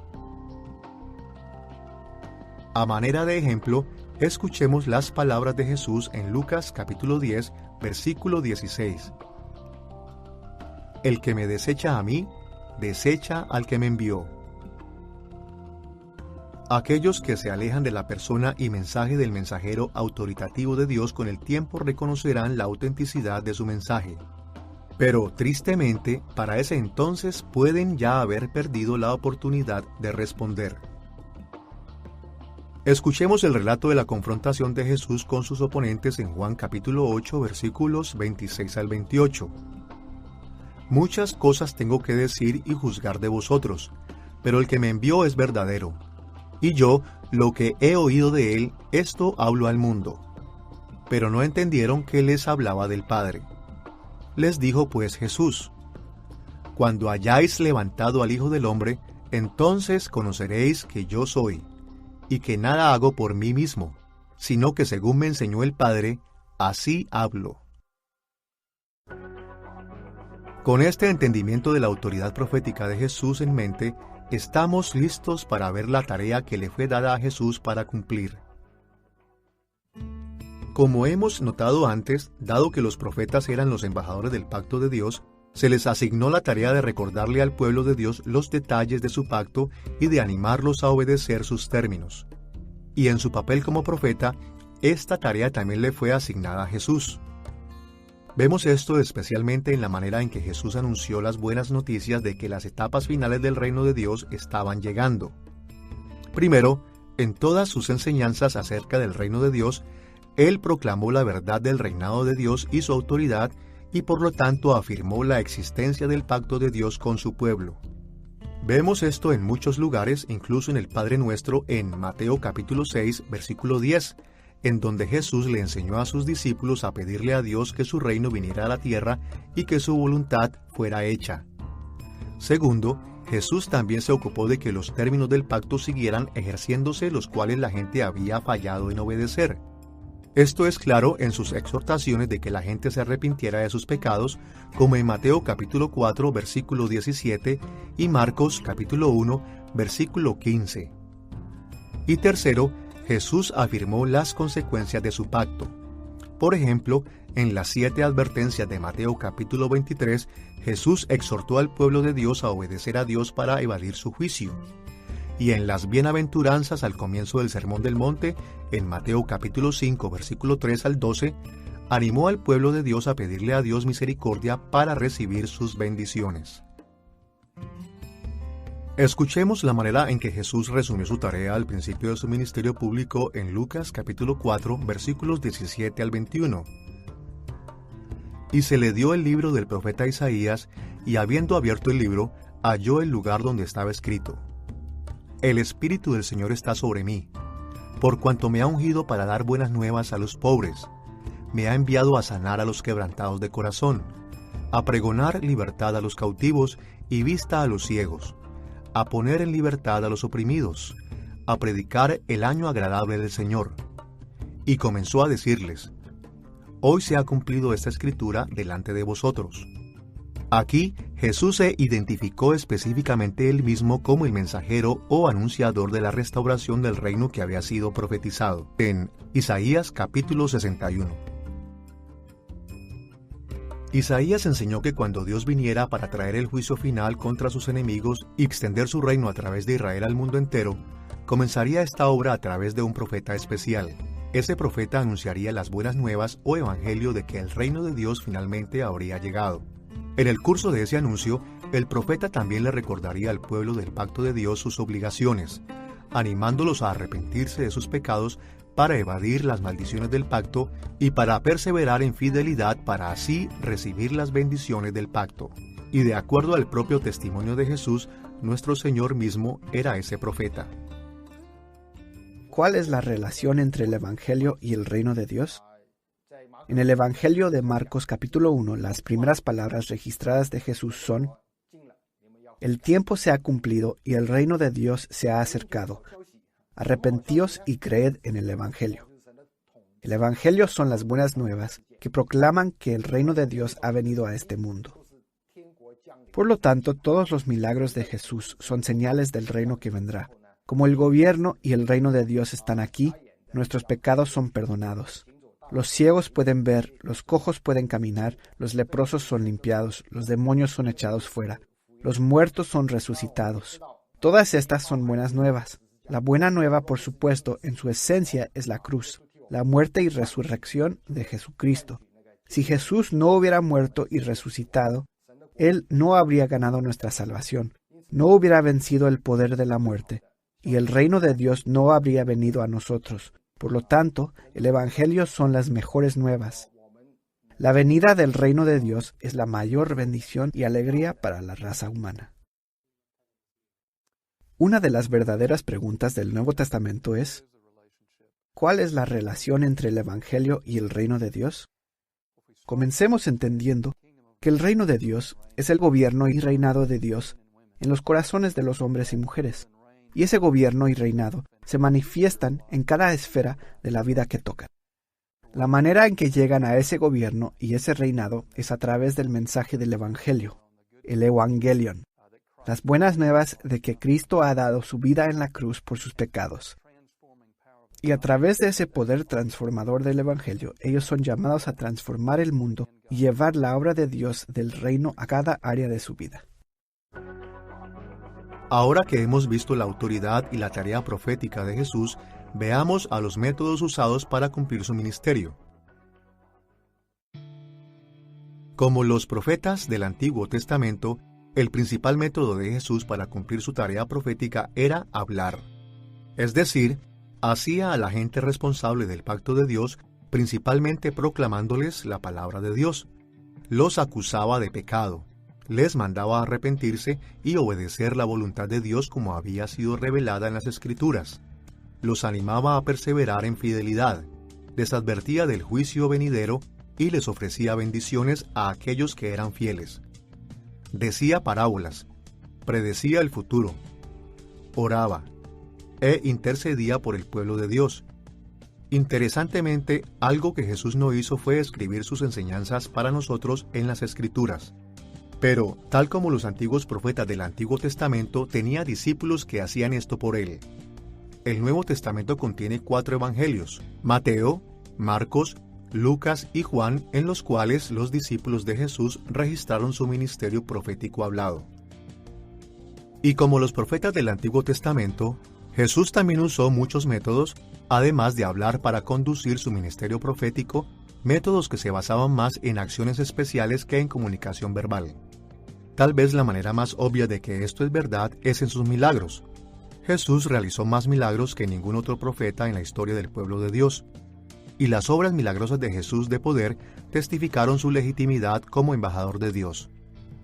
A manera de ejemplo, escuchemos las palabras de Jesús en Lucas capítulo 10 versículo 16. El que me desecha a mí, desecha al que me envió. Aquellos que se alejan de la persona y mensaje del mensajero autoritativo de Dios con el tiempo reconocerán la autenticidad de su mensaje. Pero, tristemente, para ese entonces pueden ya haber perdido la oportunidad de responder. Escuchemos el relato de la confrontación de Jesús con sus oponentes en Juan capítulo 8 versículos 26 al 28. Muchas cosas tengo que decir y juzgar de vosotros, pero el que me envió es verdadero. Y yo, lo que he oído de él, esto hablo al mundo. Pero no entendieron que les hablaba del Padre. Les dijo pues Jesús: Cuando hayáis levantado al Hijo del Hombre, entonces conoceréis que yo soy, y que nada hago por mí mismo, sino que según me enseñó el Padre, así hablo. Con este entendimiento de la autoridad profética de Jesús en mente, estamos listos para ver la tarea que le fue dada a Jesús para cumplir. Como hemos notado antes, dado que los profetas eran los embajadores del pacto de Dios, se les asignó la tarea de recordarle al pueblo de Dios los detalles de su pacto y de animarlos a obedecer sus términos. Y en su papel como profeta, esta tarea también le fue asignada a Jesús. Vemos esto especialmente en la manera en que Jesús anunció las buenas noticias de que las etapas finales del reino de Dios estaban llegando. Primero, en todas sus enseñanzas acerca del reino de Dios, Él proclamó la verdad del reinado de Dios y su autoridad, y por lo tanto afirmó la existencia del pacto de Dios con su pueblo. Vemos esto en muchos lugares, incluso en el Padre Nuestro en Mateo capítulo 6, versículo 10, en donde Jesús le enseñó a sus discípulos a pedirle a Dios que su reino viniera a la tierra y que su voluntad fuera hecha. Segundo, Jesús también se ocupó de que los términos del pacto siguieran ejerciéndose, los cuales la gente había fallado en obedecer. Esto es claro en sus exhortaciones de que la gente se arrepintiera de sus pecados, como en Mateo capítulo 4, versículo 17 y Marcos capítulo 1, versículo 15. Y tercero, Jesús afirmó las consecuencias de su pacto. Por ejemplo, en las 7 advertencias de Mateo capítulo 23, Jesús exhortó al pueblo de Dios a obedecer a Dios para evadir su juicio. Y en las bienaventuranzas al comienzo del Sermón del Monte, en Mateo capítulo 5, versículo 3 al 12, animó al pueblo de Dios a pedirle a Dios misericordia para recibir sus bendiciones. Escuchemos la manera en que Jesús resumió su tarea al principio de su ministerio público en Lucas capítulo 4, versículos 17 al 21. Y se le dio el libro del profeta Isaías, y habiendo abierto el libro, halló el lugar donde estaba escrito: El Espíritu del Señor está sobre mí, por cuanto me ha ungido para dar buenas nuevas a los pobres, me ha enviado a sanar a los quebrantados de corazón, a pregonar libertad a los cautivos y vista a los ciegos, a poner en libertad a los oprimidos, a predicar el año agradable del Señor. Y comenzó a decirles: Hoy se ha cumplido esta escritura delante de vosotros. Aquí Jesús se identificó específicamente él mismo como el mensajero o anunciador de la restauración del reino que había sido profetizado en Isaías capítulo 61. Isaías enseñó que cuando Dios viniera para traer el juicio final contra sus enemigos y extender su reino a través de Israel al mundo entero, comenzaría esta obra a través de un profeta especial. Ese profeta anunciaría las buenas nuevas o evangelio de que el reino de Dios finalmente habría llegado. En el curso de ese anuncio, el profeta también le recordaría al pueblo del pacto de Dios sus obligaciones, animándolos a arrepentirse de sus pecados para evadir las maldiciones del pacto y para perseverar en fidelidad para así recibir las bendiciones del pacto. Y de acuerdo al propio testimonio de Jesús, nuestro Señor mismo era ese profeta. ¿Cuál es la relación entre el Evangelio y el reino de Dios? En el Evangelio de Marcos capítulo 1, las primeras palabras registradas de Jesús son: el tiempo se ha cumplido y el reino de Dios se ha acercado. Arrepentíos y creed en el Evangelio. El Evangelio son las buenas nuevas que proclaman que el reino de Dios ha venido a este mundo. Por lo tanto, todos los milagros de Jesús son señales del reino que vendrá. Como el gobierno y el reino de Dios están aquí, nuestros pecados son perdonados. Los ciegos pueden ver, los cojos pueden caminar, los leprosos son limpiados, los demonios son echados fuera, los muertos son resucitados. Todas estas son buenas nuevas. La buena nueva, por supuesto, en su esencia es la cruz, la muerte y resurrección de Jesucristo. Si Jesús no hubiera muerto y resucitado, Él no habría ganado nuestra salvación, no hubiera vencido el poder de la muerte, y el reino de Dios no habría venido a nosotros. Por lo tanto, el Evangelio son las mejores nuevas. La venida del reino de Dios es la mayor bendición y alegría para la raza humana. Una de las verdaderas preguntas del Nuevo Testamento es: ¿cuál es la relación entre el Evangelio y el reino de Dios? Comencemos entendiendo que el reino de Dios es el gobierno y reinado de Dios en los corazones de los hombres y mujeres, y ese gobierno y reinado se manifiestan en cada esfera de la vida que tocan. La manera en que llegan a ese gobierno y ese reinado es a través del mensaje del Evangelio, el Evangelion, las buenas nuevas de que Cristo ha dado su vida en la cruz por sus pecados. Y a través de ese poder transformador del Evangelio, ellos son llamados a transformar el mundo y llevar la obra de Dios del reino a cada área de su vida. Ahora que hemos visto la autoridad y la tarea profética de Jesús, veamos a los métodos usados para cumplir su ministerio. Como los profetas del Antiguo Testamento, el principal método de Jesús para cumplir su tarea profética era hablar. Es decir, hacía a la gente responsable del pacto de Dios, principalmente proclamándoles la palabra de Dios. Los acusaba de pecado, les mandaba arrepentirse y obedecer la voluntad de Dios como había sido revelada en las Escrituras. Los animaba a perseverar en fidelidad, les advertía del juicio venidero y les ofrecía bendiciones a aquellos que eran fieles. Decía parábolas, predecía el futuro, oraba e intercedía por el pueblo de Dios. Interesantemente, algo que Jesús no hizo fue escribir sus enseñanzas para nosotros en las Escrituras. Pero, tal como los antiguos profetas del Antiguo Testamento, tenía discípulos que hacían esto por él. El Nuevo Testamento contiene 4 evangelios: Mateo, Marcos, Lucas y Juan, en los cuales los discípulos de Jesús registraron su ministerio profético hablado. Y como los profetas del Antiguo Testamento, Jesús también usó muchos métodos, además de hablar para conducir su ministerio profético, métodos que se basaban más en acciones especiales que en comunicación verbal. Tal vez la manera más obvia de que esto es verdad es en sus milagros. Jesús realizó más milagros que ningún otro profeta en la historia del pueblo de Dios, y las obras milagrosas de Jesús de poder testificaron su legitimidad como embajador de Dios.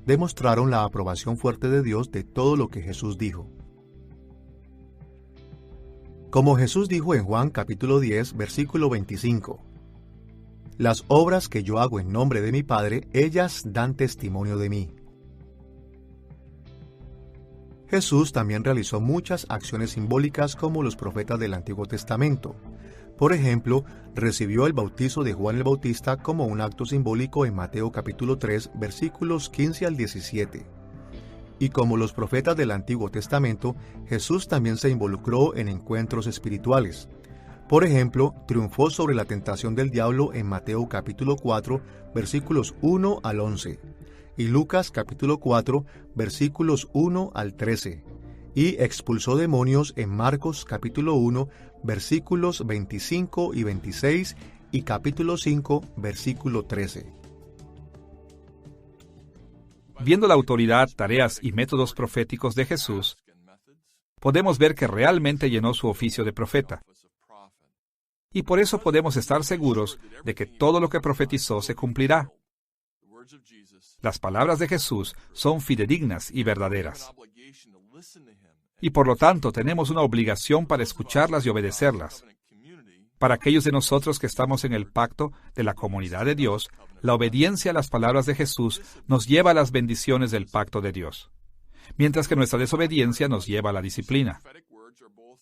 Demostraron la aprobación fuerte de Dios de todo lo que Jesús dijo. Como Jesús dijo en Juan capítulo 10, versículo 25, «Las obras que yo hago en nombre de mi Padre, ellas dan testimonio de mí». Jesús también realizó muchas acciones simbólicas como los profetas del Antiguo Testamento. Por ejemplo, recibió el bautizo de Juan el Bautista como un acto simbólico en Mateo capítulo 3, versículos 15 al 17. Y como los profetas del Antiguo Testamento, Jesús también se involucró en encuentros espirituales. Por ejemplo, triunfó sobre la tentación del diablo en Mateo capítulo 4, versículos 1 al 11, y Lucas capítulo 4, versículos 1 al 13, y expulsó demonios en Marcos capítulo 1, versículos 25 y 26, y capítulo 5, versículo 13. Viendo la autoridad, tareas y métodos proféticos de Jesús, podemos ver que realmente llenó su oficio de profeta. Y por eso podemos estar seguros de que todo lo que profetizó se cumplirá. Las palabras de Jesús son fidedignas y verdaderas. y por lo tanto tenemos una obligación para escucharlas y obedecerlas. Para aquellos de nosotros que estamos en el pacto de la comunidad de Dios, la obediencia a las palabras de Jesús nos lleva a las bendiciones del pacto de Dios, mientras que nuestra desobediencia nos lleva a la disciplina.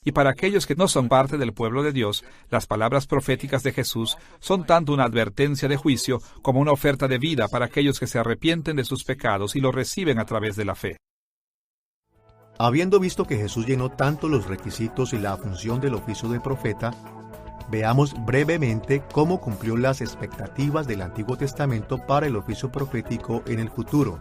Y para aquellos que no son parte del pueblo de Dios, las palabras proféticas de Jesús son tanto una advertencia de juicio como una oferta de vida para aquellos que se arrepienten de sus pecados y lo reciben a través de la fe. Habiendo visto que Jesús llenó tanto los requisitos y la función del oficio de profeta, veamos brevemente cómo cumplió las expectativas del Antiguo Testamento para el oficio profético en el futuro.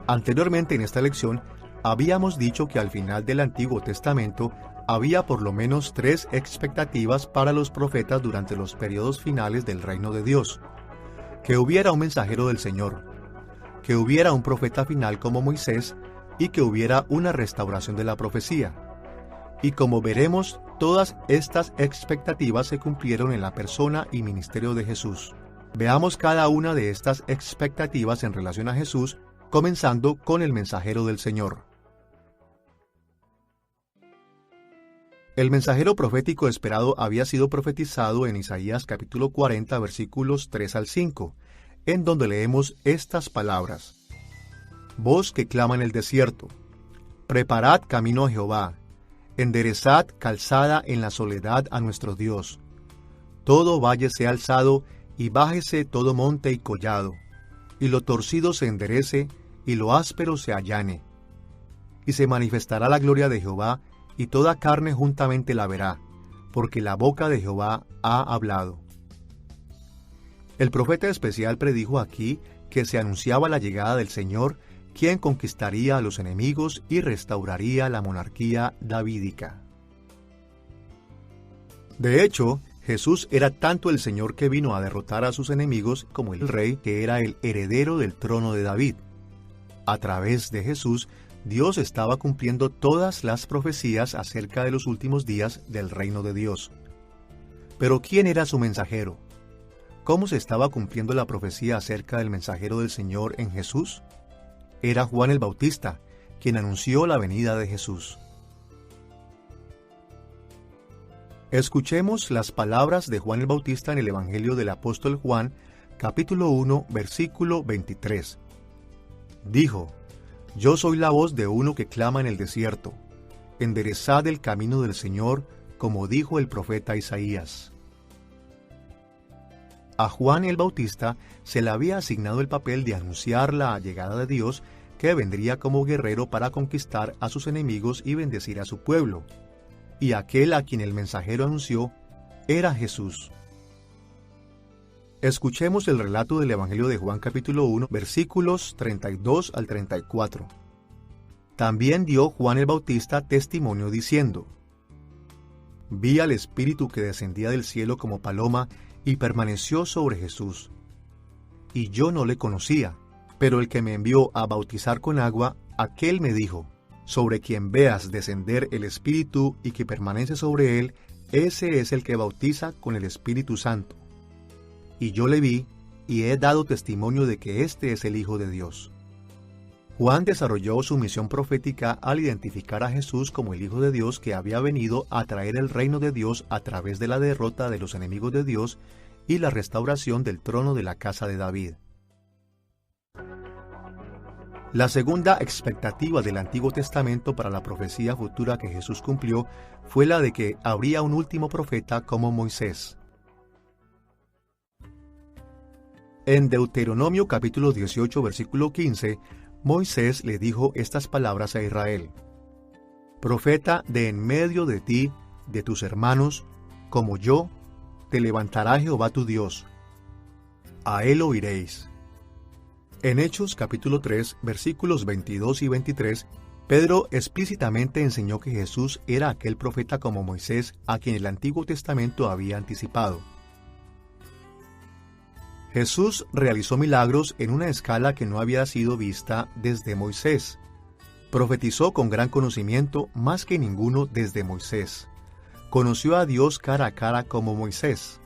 Anteriormente en esta lección, habíamos dicho que al final del Antiguo Testamento había por lo menos 3 expectativas para los profetas durante los periodos finales del reino de Dios: que hubiera un mensajero del Señor, que hubiera un profeta final como Moisés y que hubiera una restauración de la profecía. Y como veremos, todas estas expectativas se cumplieron en la persona y ministerio de Jesús. Veamos cada una de estas expectativas en relación a Jesús, comenzando con el mensajero del Señor. El mensajero profético esperado había sido profetizado en Isaías capítulo 40, versículos 3 al 5, en donde leemos estas palabras: Voz que clama en el desierto, preparad camino a Jehová, enderezad calzada en la soledad a nuestro Dios. Todo valle sea alzado, y bájese todo monte y collado, y lo torcido se enderece, y lo áspero se allane. Y se manifestará la gloria de Jehová, y toda carne juntamente la verá, porque la boca de Jehová ha hablado. El profeta especial predijo aquí que se anunciaba la llegada del Señor, quien conquistaría a los enemigos y restauraría la monarquía davídica. De hecho, Jesús era tanto el Señor que vino a derrotar a sus enemigos como el rey que era el heredero del trono de David. A través de Jesús, Dios estaba cumpliendo todas las profecías acerca de los últimos días del reino de Dios. Pero ¿quién era su mensajero? ¿Cómo se estaba cumpliendo la profecía acerca del mensajero del Señor en Jesús? Era Juan el Bautista, quien anunció la venida de Jesús. Escuchemos las palabras de Juan el Bautista en el Evangelio del apóstol Juan, capítulo 1, versículo 23. Dijo: Yo soy la voz de uno que clama en el desierto, enderezad el camino del Señor, como dijo el profeta Isaías. A Juan el Bautista se le había asignado el papel de anunciar la llegada de Dios, que vendría como guerrero para conquistar a sus enemigos y bendecir a su pueblo. Y aquel a quien el mensajero anunció era Jesús. Escuchemos el relato del Evangelio de Juan capítulo 1, versículos 32 al 34. También dio Juan el Bautista testimonio diciendo: Vi al Espíritu que descendía del cielo como paloma y permaneció sobre Jesús. Y yo no le conocía, pero el que me envió a bautizar con agua, aquel me dijo: Sobre quien veas descender el Espíritu y que permanece sobre él, ese es el que bautiza con el Espíritu Santo. Y yo le vi, y he dado testimonio de que este es el Hijo de Dios. Juan desarrolló su misión profética al identificar a Jesús como el Hijo de Dios que había venido a traer el reino de Dios a través de la derrota de los enemigos de Dios y la restauración del trono de la casa de David. La segunda expectativa del Antiguo Testamento para la profecía futura que Jesús cumplió fue la de que habría un último profeta como Moisés. En Deuteronomio capítulo 18, versículo 15, Moisés le dijo estas palabras a Israel: Profeta de en medio de ti, de tus hermanos, como yo, te levantará Jehová tu Dios. A él oiréis. En Hechos capítulo 3, versículos 22 y 23, Pedro explícitamente enseñó que Jesús era aquel profeta como Moisés a quien el Antiguo Testamento había anticipado. Jesús realizó milagros en una escala que no había sido vista desde Moisés. Profetizó con gran conocimiento más que ninguno desde Moisés. Conoció a Dios cara a cara como Moisés.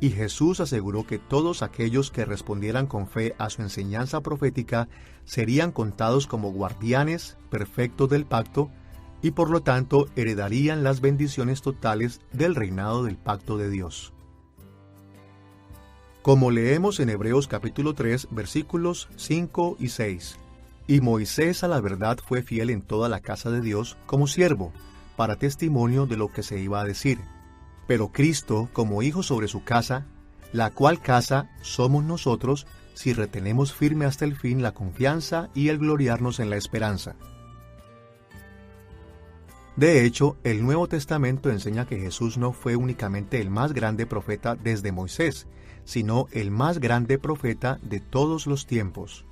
Y Jesús aseguró que todos aquellos que respondieran con fe a su enseñanza profética serían contados como guardianes perfectos del pacto, y por lo tanto heredarían las bendiciones totales del reinado del pacto de Dios. Como leemos en Hebreos capítulo 3, versículos 5 y 6. Y Moisés a la verdad fue fiel en toda la casa de Dios como siervo, para testimonio de lo que se iba a decir. Pero Cristo como hijo sobre su casa, la cual casa somos nosotros, si retenemos firme hasta el fin la confianza y el gloriarnos en la esperanza. De hecho, el Nuevo Testamento enseña que Jesús no fue únicamente el más grande profeta desde Moisés, sino el más grande profeta de todos los tiempos.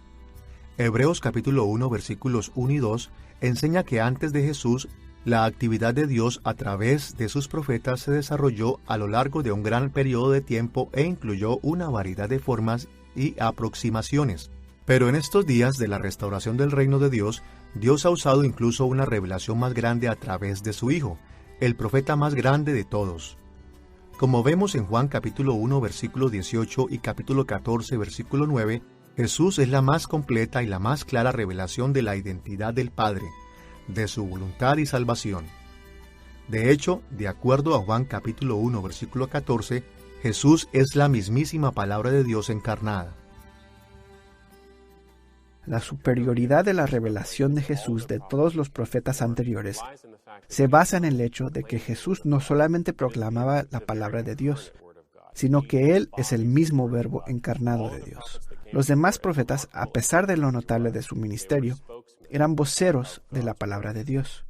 Hebreos capítulo 1 versículos 1 y 2 enseña que antes de Jesús, la actividad de Dios a través de sus profetas se desarrolló a lo largo de un gran periodo de tiempo e incluyó una variedad de formas y aproximaciones. Pero en estos días de la restauración del reino de Dios, Dios ha usado incluso una revelación más grande a través de su Hijo, el profeta más grande de todos. Como vemos en Juan capítulo 1 versículo 18 y capítulo 14 versículo 9, Jesús es la más completa y la más clara revelación de la identidad del Padre, de su voluntad y salvación. De hecho, de acuerdo a Juan capítulo 1 versículo 14, Jesús es la mismísima palabra de Dios encarnada. La superioridad de la revelación de Jesús de todos los profetas anteriores se basa en el hecho de que Jesús no solamente proclamaba la palabra de Dios, sino que Él es el mismo Verbo encarnado de Dios. Los demás profetas, a pesar de lo notable de su ministerio, eran voceros de la palabra de Dios.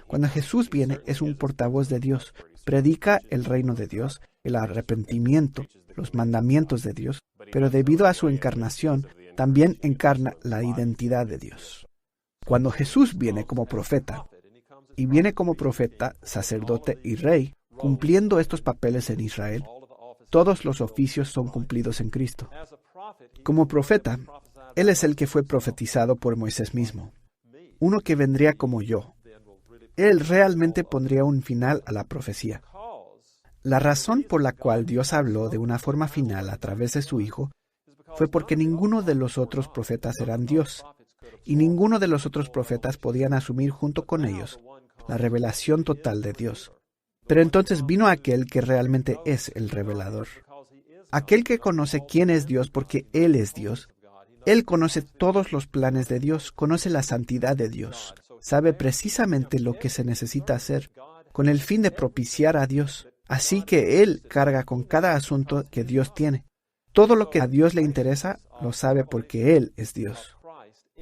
Cuando Jesús viene, es un portavoz de Dios, predica el reino de Dios, el arrepentimiento, los mandamientos de Dios, pero debido a su encarnación, también encarna la identidad de Dios. Cuando Jesús viene como profeta, y viene como profeta, sacerdote y rey, cumpliendo estos papeles en Israel, todos los oficios son cumplidos en Cristo. Como profeta, Él es el que fue profetizado por Moisés mismo, uno que vendría como yo. Él realmente pondría un final a la profecía. La razón por la cual Dios habló de una forma final a través de su Hijo fue porque ninguno de los otros profetas eran Dios, y ninguno de los otros profetas podían asumir junto con ellos la revelación total de Dios. Pero entonces vino aquel que realmente es el revelador, aquel que conoce quién es Dios porque Él es Dios. Él conoce todos los planes de Dios, conoce la santidad de Dios, sabe precisamente lo que se necesita hacer con el fin de propiciar a Dios. Así que Él carga con cada asunto que Dios tiene. Todo lo que a Dios le interesa lo sabe porque Él es Dios.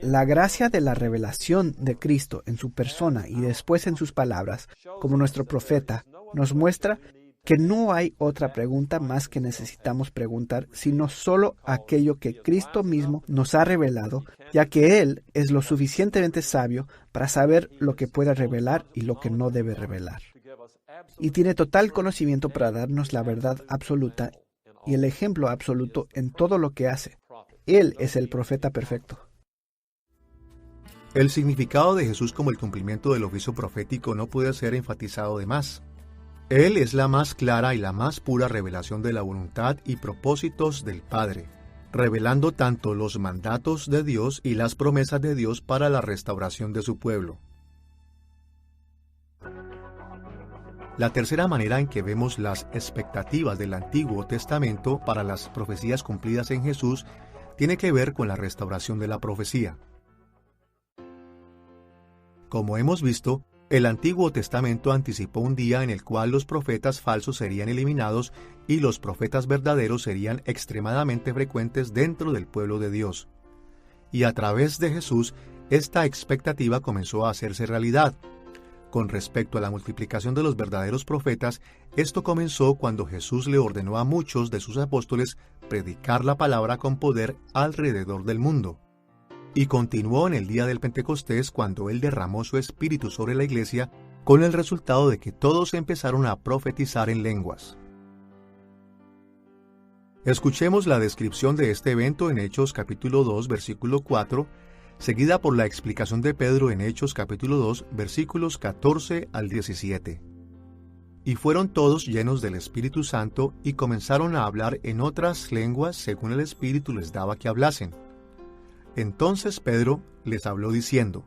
La gracia de la revelación de Cristo en su persona y después en sus palabras, como nuestro profeta, nos muestra que no hay otra pregunta más que necesitamos preguntar, sino solo aquello que Cristo mismo nos ha revelado, ya que Él es lo suficientemente sabio para saber lo que puede revelar y lo que no debe revelar. Y tiene total conocimiento para darnos la verdad absoluta y el ejemplo absoluto en todo lo que hace. Él es el profeta perfecto. El significado de Jesús como el cumplimiento del oficio profético no puede ser enfatizado de más. Él es la más clara y la más pura revelación de la voluntad y propósitos del Padre, revelando tanto los mandatos de Dios y las promesas de Dios para la restauración de su pueblo. La tercera manera en que vemos las expectativas del Antiguo Testamento para las profecías cumplidas en Jesús tiene que ver con la restauración de la profecía. Como hemos visto, el Antiguo Testamento anticipó un día en el cual los profetas falsos serían eliminados y los profetas verdaderos serían extremadamente frecuentes dentro del pueblo de Dios. Y a través de Jesús, esta expectativa comenzó a hacerse realidad. Con respecto a la multiplicación de los verdaderos profetas, esto comenzó cuando Jesús le ordenó a muchos de sus apóstoles predicar la palabra con poder alrededor del mundo. Y continuó en el día del Pentecostés cuando Él derramó su Espíritu sobre la iglesia, con el resultado de que todos empezaron a profetizar en lenguas. Escuchemos la descripción de este evento en Hechos capítulo 2, versículo 4, seguida por la explicación de Pedro en Hechos capítulo 2, versículos 14 al 17. Y fueron todos llenos del Espíritu Santo y comenzaron a hablar en otras lenguas según el Espíritu les daba que hablasen. Entonces Pedro les habló diciendo: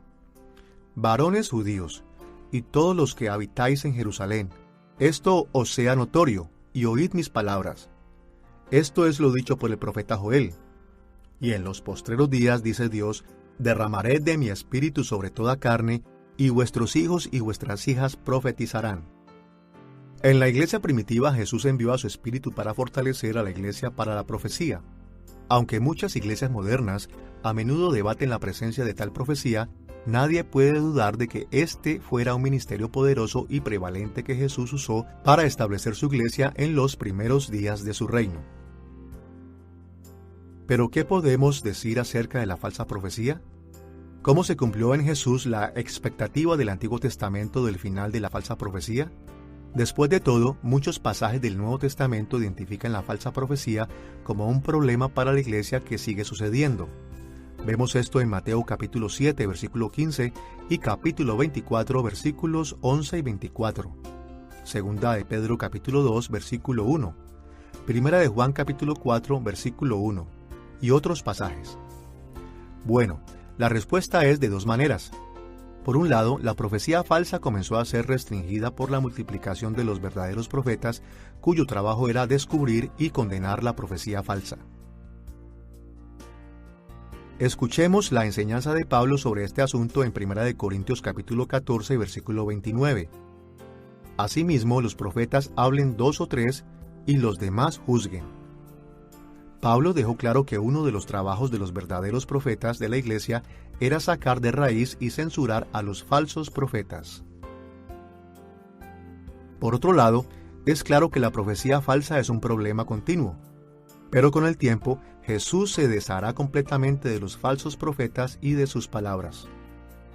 Varones judíos, y todos los que habitáis en Jerusalén, esto os sea notorio, y oíd mis palabras. Esto es lo dicho por el profeta Joel. Y en los postreros días, dice Dios, derramaré de mi espíritu sobre toda carne, y vuestros hijos y vuestras hijas profetizarán. En la iglesia primitiva, Jesús envió a su espíritu para fortalecer a la iglesia para la profecía. Aunque muchas iglesias modernas a menudo debaten la presencia de tal profecía, nadie puede dudar de que este fuera un ministerio poderoso y prevalente que Jesús usó para establecer su iglesia en los primeros días de su reino. ¿Pero qué podemos decir acerca de la falsa profecía? ¿Cómo se cumplió en Jesús la expectativa del Antiguo Testamento del final de la falsa profecía? Después de todo, muchos pasajes del Nuevo Testamento identifican la falsa profecía como un problema para la iglesia que sigue sucediendo. Vemos esto en Mateo capítulo 7, versículo 15 y capítulo 24, versículos 11 y 24. Segunda de Pedro capítulo 2, versículo 1. Primera de Juan capítulo 4, versículo 1. Y otros pasajes. Bueno, la respuesta es de dos maneras. Por un lado, la profecía falsa comenzó a ser restringida por la multiplicación de los verdaderos profetas, cuyo trabajo era descubrir y condenar la profecía falsa. Escuchemos la enseñanza de Pablo sobre este asunto en 1 Corintios capítulo 14, versículo 29. Asimismo, los profetas hablen 2 o 3 y los demás juzguen. Pablo dejó claro que uno de los trabajos de los verdaderos profetas de la iglesia era sacar de raíz y censurar a los falsos profetas. Por otro lado, es claro que la profecía falsa es un problema continuo. Pero con el tiempo, Jesús se deshará completamente de los falsos profetas y de sus palabras.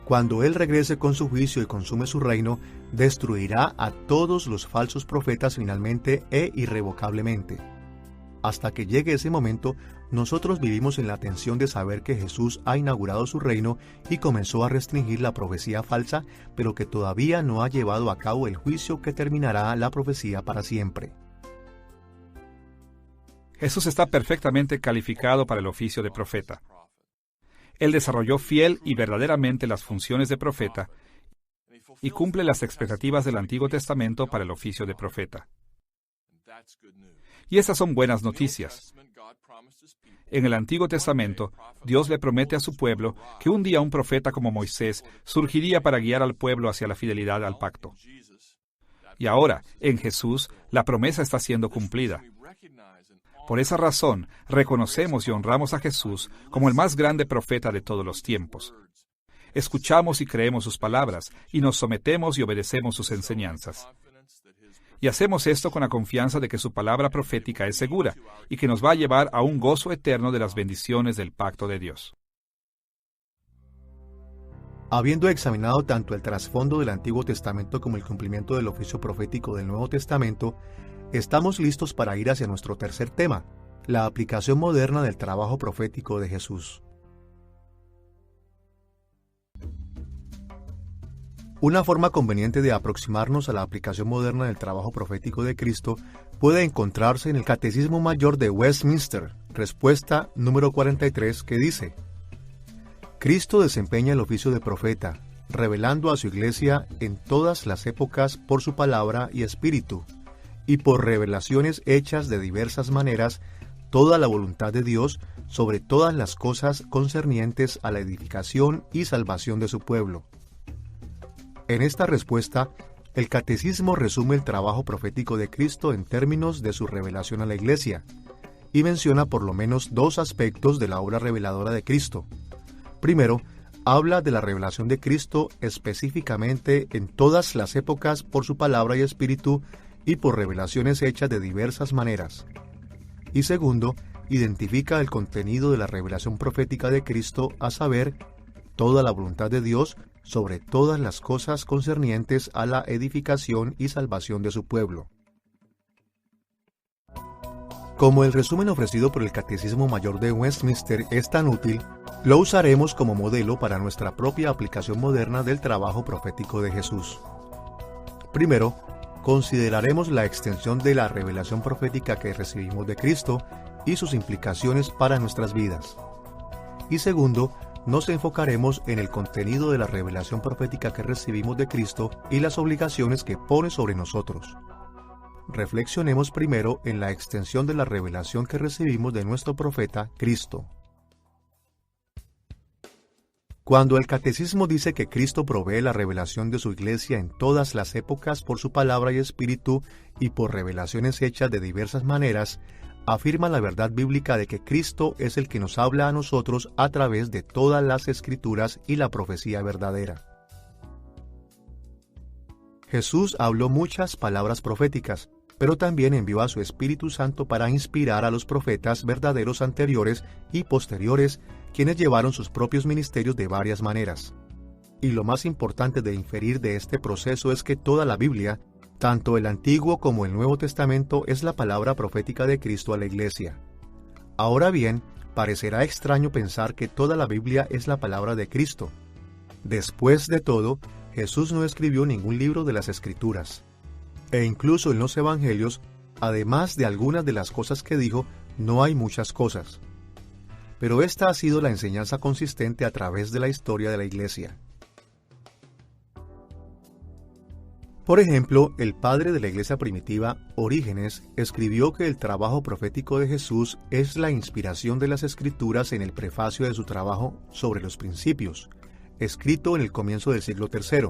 Cuando Él regrese con su juicio y consume su reino, destruirá a todos los falsos profetas finalmente e irrevocablemente. Hasta que llegue ese momento, nosotros vivimos en la tensión de saber que Jesús ha inaugurado su reino y comenzó a restringir la profecía falsa, pero que todavía no ha llevado a cabo el juicio que terminará la profecía para siempre. Jesús está perfectamente calificado para el oficio de profeta. Él desarrolló fiel y verdaderamente las funciones de profeta y cumple las expectativas del Antiguo Testamento para el oficio de profeta. Y estas son buenas noticias. En el Antiguo Testamento, Dios le promete a su pueblo que un día un profeta como Moisés surgiría para guiar al pueblo hacia la fidelidad al pacto. Y ahora, en Jesús, la promesa está siendo cumplida. Por esa razón, reconocemos y honramos a Jesús como el más grande profeta de todos los tiempos. Escuchamos y creemos sus palabras, y nos sometemos y obedecemos sus enseñanzas. Y hacemos esto con la confianza de que su palabra profética es segura y que nos va a llevar a un gozo eterno de las bendiciones del pacto de Dios. Habiendo examinado tanto el trasfondo del Antiguo Testamento como el cumplimiento del oficio profético del Nuevo Testamento, estamos listos para ir hacia nuestro tercer tema, la aplicación moderna del trabajo profético de Jesús. Una forma conveniente de aproximarnos a la aplicación moderna del trabajo profético de Cristo puede encontrarse en el Catecismo Mayor de Westminster, respuesta número 43, que dice: Cristo desempeña el oficio de profeta, revelando a su iglesia en todas las épocas por su palabra y espíritu, y por revelaciones hechas de diversas maneras, toda la voluntad de Dios sobre todas las cosas concernientes a la edificación y salvación de su pueblo. En esta respuesta, el Catecismo resume el trabajo profético de Cristo en términos de su revelación a la Iglesia, y menciona por lo menos dos aspectos de la obra reveladora de Cristo. Primero, habla de la revelación de Cristo específicamente en todas las épocas por su palabra y espíritu y por revelaciones hechas de diversas maneras. Y segundo, identifica el contenido de la revelación profética de Cristo, a saber, toda la voluntad de Dios sobre todas las cosas concernientes a la edificación y salvación de su pueblo. Como el resumen ofrecido por el Catecismo Mayor de Westminster es tan útil, lo usaremos como modelo para nuestra propia aplicación moderna del trabajo profético de Jesús. Primero, consideraremos la extensión de la revelación profética que recibimos de Cristo y sus implicaciones para nuestras vidas. Y segundo, nos enfocaremos en el contenido de la revelación profética que recibimos de Cristo y las obligaciones que pone sobre nosotros. Reflexionemos primero en la extensión de la revelación que recibimos de nuestro profeta, Cristo. Cuando el Catecismo dice que Cristo provee la revelación de su Iglesia en todas las épocas por su palabra y espíritu y por revelaciones hechas de diversas maneras, afirma la verdad bíblica de que Cristo es el que nos habla a nosotros a través de todas las Escrituras y la profecía verdadera. Jesús habló muchas palabras proféticas, pero también envió a su Espíritu Santo para inspirar a los profetas verdaderos anteriores y posteriores, quienes llevaron sus propios ministerios de varias maneras. Y lo más importante de inferir de este proceso es que toda la Biblia, tanto el Antiguo como el Nuevo Testamento, es la palabra profética de Cristo a la Iglesia. Ahora bien, parecerá extraño pensar que toda la Biblia es la palabra de Cristo. Después de todo, Jesús no escribió ningún libro de las Escrituras. E incluso en los Evangelios, además de algunas de las cosas que dijo, no hay muchas cosas. Pero esta ha sido la enseñanza consistente a través de la historia de la Iglesia. Por ejemplo, el padre de la Iglesia primitiva, Orígenes, escribió que el trabajo profético de Jesús es la inspiración de las Escrituras en el prefacio de su trabajo sobre los principios, escrito en el comienzo del siglo III.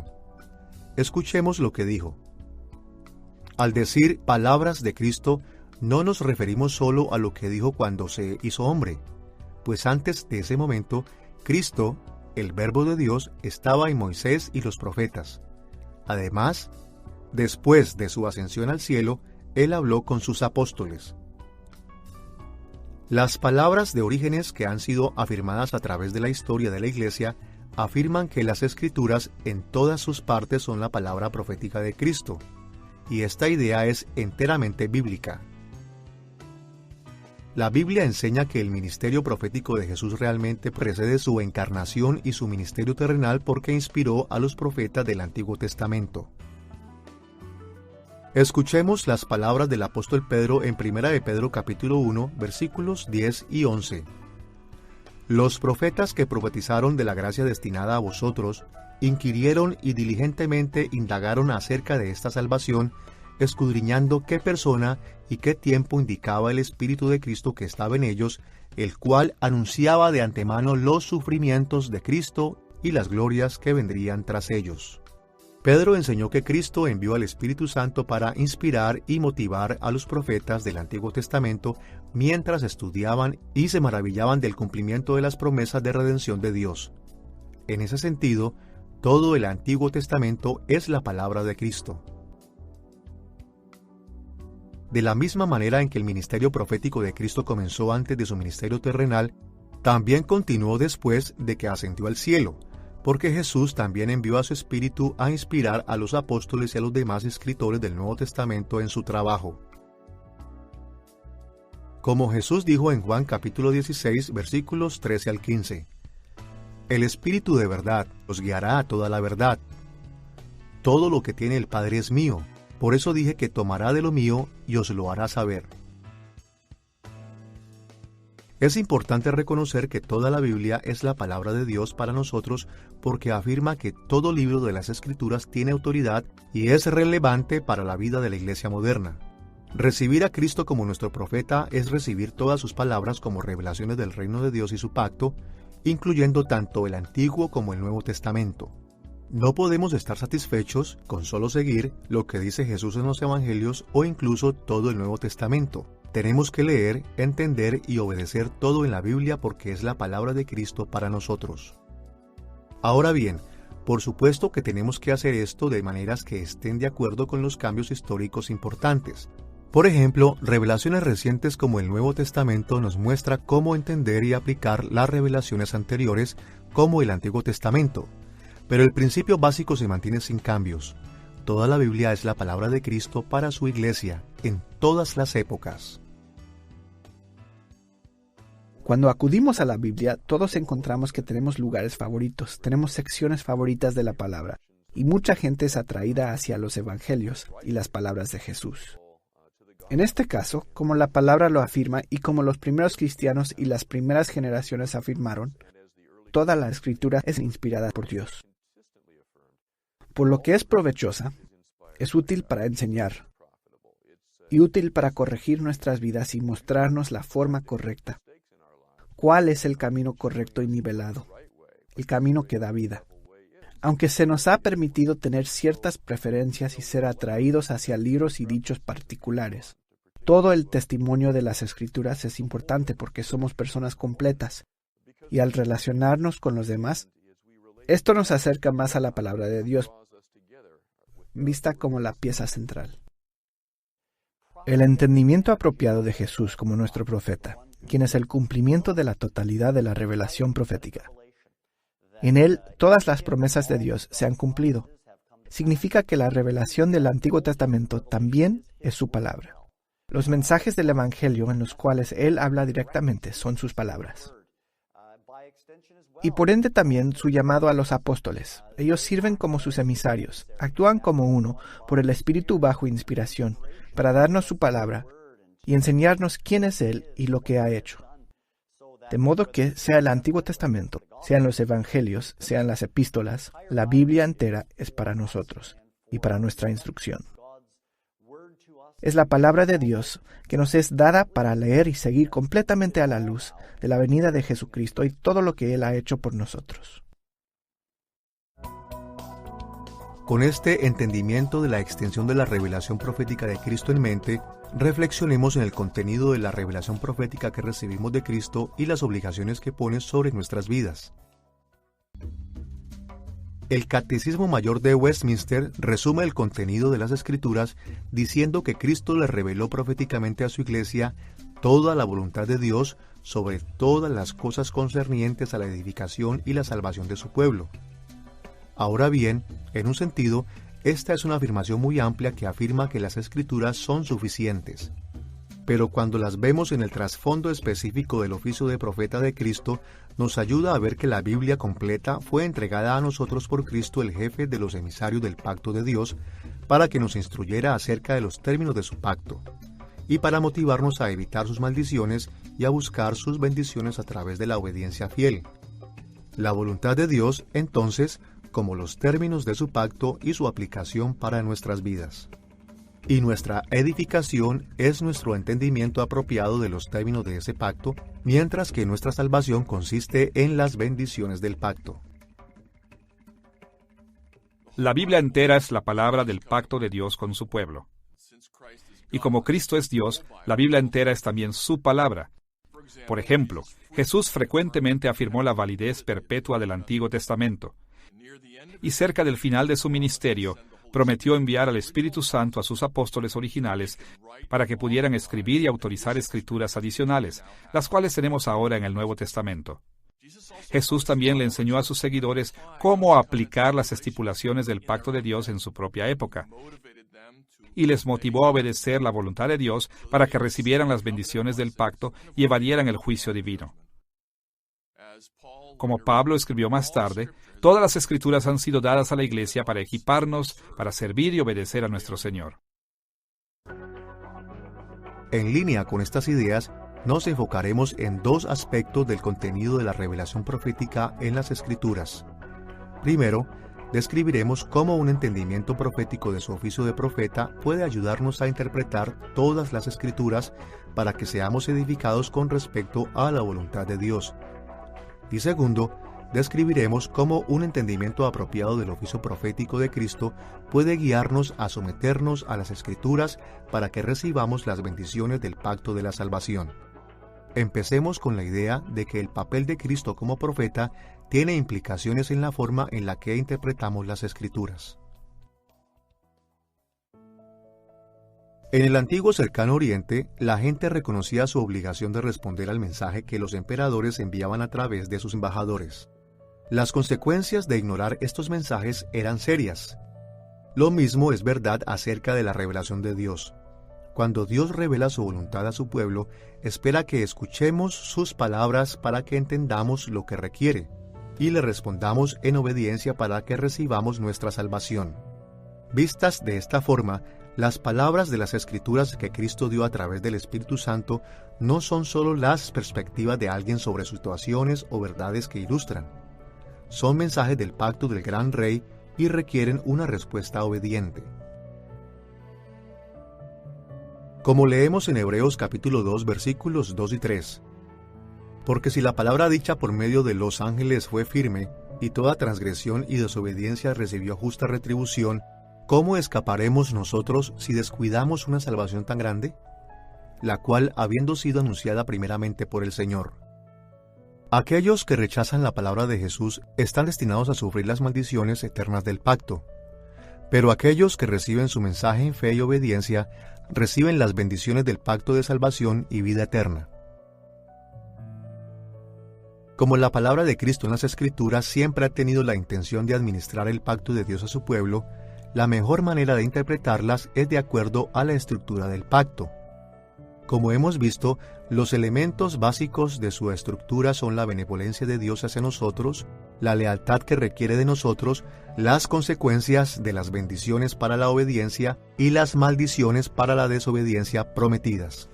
Escuchemos lo que dijo. Al decir palabras de Cristo, no nos referimos solo a lo que dijo cuando se hizo hombre, pues antes de ese momento, Cristo, el Verbo de Dios, estaba en Moisés y los profetas. Además, después de su ascensión al cielo, Él habló con sus apóstoles. Las palabras de Orígenes que han sido afirmadas a través de la historia de la Iglesia afirman que las Escrituras en todas sus partes son la palabra profética de Cristo, y esta idea es enteramente bíblica. La Biblia enseña que el ministerio profético de Jesús realmente precede su encarnación y su ministerio terrenal porque inspiró a los profetas del Antiguo Testamento. Escuchemos las palabras del apóstol Pedro en 1 de Pedro capítulo 1, versículos 10 y 11. Los profetas que profetizaron de la gracia destinada a vosotros, inquirieron y diligentemente indagaron acerca de esta salvación, escudriñando qué persona y qué tiempo indicaba el Espíritu de Cristo que estaba en ellos, el cual anunciaba de antemano los sufrimientos de Cristo y las glorias que vendrían tras ellos. Pedro enseñó que Cristo envió al Espíritu Santo para inspirar y motivar a los profetas del Antiguo Testamento mientras estudiaban y se maravillaban del cumplimiento de las promesas de redención de Dios. En ese sentido, todo el Antiguo Testamento es la palabra de Cristo. De la misma manera en que el ministerio profético de Cristo comenzó antes de su ministerio terrenal, también continuó después de que ascendió al cielo, porque Jesús también envió a su Espíritu a inspirar a los apóstoles y a los demás escritores del Nuevo Testamento en su trabajo. Como Jesús dijo en Juan capítulo 16, versículos 13 al 15, el Espíritu de verdad os guiará a toda la verdad. Todo lo que tiene el Padre es mío. Por eso dije que tomará de lo mío y os lo hará saber. Es importante reconocer que toda la Biblia es la palabra de Dios para nosotros porque afirma que todo libro de las Escrituras tiene autoridad y es relevante para la vida de la Iglesia moderna. Recibir a Cristo como nuestro profeta es recibir todas sus palabras como revelaciones del reino de Dios y su pacto, incluyendo tanto el Antiguo como el Nuevo Testamento. No podemos estar satisfechos con solo seguir lo que dice Jesús en los Evangelios o incluso todo el Nuevo Testamento. Tenemos que leer, entender y obedecer todo en la Biblia porque es la palabra de Cristo para nosotros. Ahora bien, por supuesto que tenemos que hacer esto de maneras que estén de acuerdo con los cambios históricos importantes. Por ejemplo, revelaciones recientes como el Nuevo Testamento nos muestra cómo entender y aplicar las revelaciones anteriores como el Antiguo Testamento. Pero el principio básico se mantiene sin cambios. Toda la Biblia es la palabra de Cristo para su Iglesia, en todas las épocas. Cuando acudimos a la Biblia, todos encontramos que tenemos lugares favoritos, tenemos secciones favoritas de la palabra, y mucha gente es atraída hacia los Evangelios y las palabras de Jesús. En este caso, como la palabra lo afirma y como los primeros cristianos y las primeras generaciones afirmaron, toda la Escritura es inspirada por Dios. Por lo que es provechosa, es útil para enseñar y útil para corregir nuestras vidas y mostrarnos la forma correcta. ¿Cuál es el camino correcto y nivelado? El camino que da vida. Aunque se nos ha permitido tener ciertas preferencias y ser atraídos hacia libros y dichos particulares, todo el testimonio de las Escrituras es importante porque somos personas completas, y al relacionarnos con los demás, esto nos acerca más a la palabra de Dios, vista como la pieza central. El entendimiento apropiado de Jesús como nuestro profeta, quien es el cumplimiento de la totalidad de la revelación profética. En él, todas las promesas de Dios se han cumplido. Significa que la revelación del Antiguo Testamento también es su palabra. Los mensajes del Evangelio en los cuales él habla directamente son sus palabras. Y por ende también su llamado a los apóstoles. Ellos sirven como sus emisarios, actúan como uno por el Espíritu bajo inspiración, para darnos su palabra y enseñarnos quién es Él y lo que ha hecho. De modo que, sea el Antiguo Testamento, sean los Evangelios, sean las epístolas, la Biblia entera es para nosotros y para nuestra instrucción. Es la palabra de Dios que nos es dada para leer y seguir completamente a la luz de la venida de Jesucristo y todo lo que Él ha hecho por nosotros. Con este entendimiento de la extensión de la revelación profética de Cristo en mente, reflexionemos en el contenido de la revelación profética que recibimos de Cristo y las obligaciones que pone sobre nuestras vidas. El Catecismo Mayor de Westminster resume el contenido de las Escrituras diciendo que Cristo le reveló proféticamente a su Iglesia toda la voluntad de Dios sobre todas las cosas concernientes a la edificación y la salvación de su pueblo. Ahora bien, en un sentido, esta es una afirmación muy amplia que afirma que las Escrituras son suficientes. Pero cuando las vemos en el trasfondo específico del oficio de profeta de Cristo, nos ayuda a ver que la Biblia completa fue entregada a nosotros por Cristo, el jefe de los emisarios del pacto de Dios, para que nos instruyera acerca de los términos de su pacto, y para motivarnos a evitar sus maldiciones y a buscar sus bendiciones a través de la obediencia fiel. La voluntad de Dios, entonces, como los términos de su pacto y su aplicación para nuestras vidas. Y nuestra edificación es nuestro entendimiento apropiado de los términos de ese pacto, mientras que nuestra salvación consiste en las bendiciones del pacto. La Biblia entera es la palabra del pacto de Dios con su pueblo. Y como Cristo es Dios, la Biblia entera es también su palabra. Por ejemplo, Jesús frecuentemente afirmó la validez perpetua del Antiguo Testamento. Y cerca del final de su ministerio, prometió enviar al Espíritu Santo a sus apóstoles originales para que pudieran escribir y autorizar escrituras adicionales, las cuales tenemos ahora en el Nuevo Testamento. Jesús también le enseñó a sus seguidores cómo aplicar las estipulaciones del pacto de Dios en su propia época, y les motivó a obedecer la voluntad de Dios para que recibieran las bendiciones del pacto y evadieran el juicio divino. Como Pablo escribió más tarde, todas las Escrituras han sido dadas a la Iglesia para equiparnos, para servir y obedecer a nuestro Señor. En línea con estas ideas, nos enfocaremos en dos aspectos del contenido de la revelación profética en las Escrituras. Primero, describiremos cómo un entendimiento profético de su oficio de profeta puede ayudarnos a interpretar todas las Escrituras para que seamos edificados con respecto a la voluntad de Dios. Y segundo, describiremos cómo un entendimiento apropiado del oficio profético de Cristo puede guiarnos a someternos a las Escrituras para que recibamos las bendiciones del pacto de la salvación. Empecemos con la idea de que el papel de Cristo como profeta tiene implicaciones en la forma en la que interpretamos las Escrituras. En el antiguo cercano Oriente, la gente reconocía su obligación de responder al mensaje que los emperadores enviaban a través de sus embajadores. Las consecuencias de ignorar estos mensajes eran serias. Lo mismo es verdad acerca de la revelación de Dios. Cuando Dios revela su voluntad a su pueblo, espera que escuchemos sus palabras para que entendamos lo que requiere, y le respondamos en obediencia para que recibamos nuestra salvación. Vistas de esta forma, las palabras de las Escrituras que Cristo dio a través del Espíritu Santo no son solo las perspectivas de alguien sobre situaciones o verdades que ilustran. son mensajes del pacto del gran rey y requieren una respuesta obediente. Como leemos en Hebreos capítulo 2 versículos 2 y 3, porque si la palabra dicha por medio de los ángeles fue firme, y toda transgresión y desobediencia recibió justa retribución, ¿cómo escaparemos nosotros si descuidamos una salvación tan grande? La cual habiendo sido anunciada primeramente por el Señor. Aquellos que rechazan la palabra de Jesús están destinados a sufrir las maldiciones eternas del pacto, pero aquellos que reciben su mensaje en fe y obediencia reciben las bendiciones del pacto de salvación y vida eterna. Como la palabra de Cristo en las Escrituras siempre ha tenido la intención de administrar el pacto de Dios a su pueblo, la mejor manera de interpretarlas es de acuerdo a la estructura del pacto. Como hemos visto, los elementos básicos de su estructura son la benevolencia de Dios hacia nosotros, la lealtad que requiere de nosotros, las consecuencias de las bendiciones para la obediencia y las maldiciones para la desobediencia prometidas.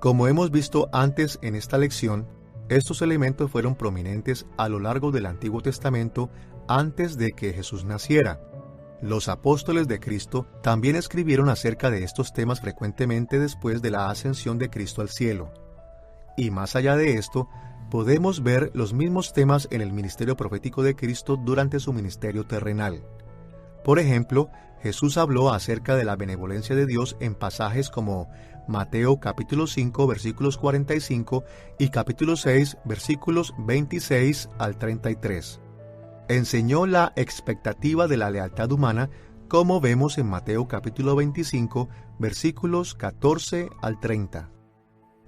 Como hemos visto antes en esta lección, estos elementos fueron prominentes a lo largo del Antiguo Testamento antes de que Jesús naciera. Los apóstoles de Cristo también escribieron acerca de estos temas frecuentemente después de la ascensión de Cristo al cielo. Y más allá de esto, podemos ver los mismos temas en el ministerio profético de Cristo durante su ministerio terrenal. Por ejemplo, Jesús habló acerca de la benevolencia de Dios en pasajes como Mateo capítulo 5 versículos 45 y capítulo 6 versículos 26 al 33. Enseñó la expectativa de la lealtad humana, como vemos en Mateo capítulo 25, versículos 14 al 30.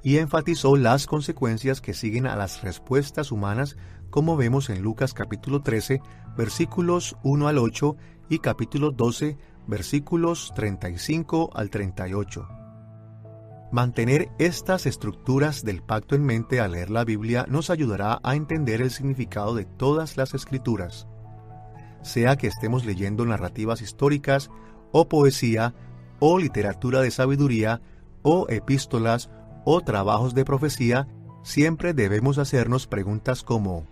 Y enfatizó las consecuencias que siguen a las respuestas humanas, como vemos en Lucas capítulo 13, versículos 1 al 8 y capítulo 12, versículos 35 al 38. Mantener estas estructuras del pacto en mente al leer la Biblia nos ayudará a entender el significado de todas las Escrituras. Sea que estemos leyendo narrativas históricas, o poesía, o literatura de sabiduría, o epístolas, o trabajos de profecía, siempre debemos hacernos preguntas como: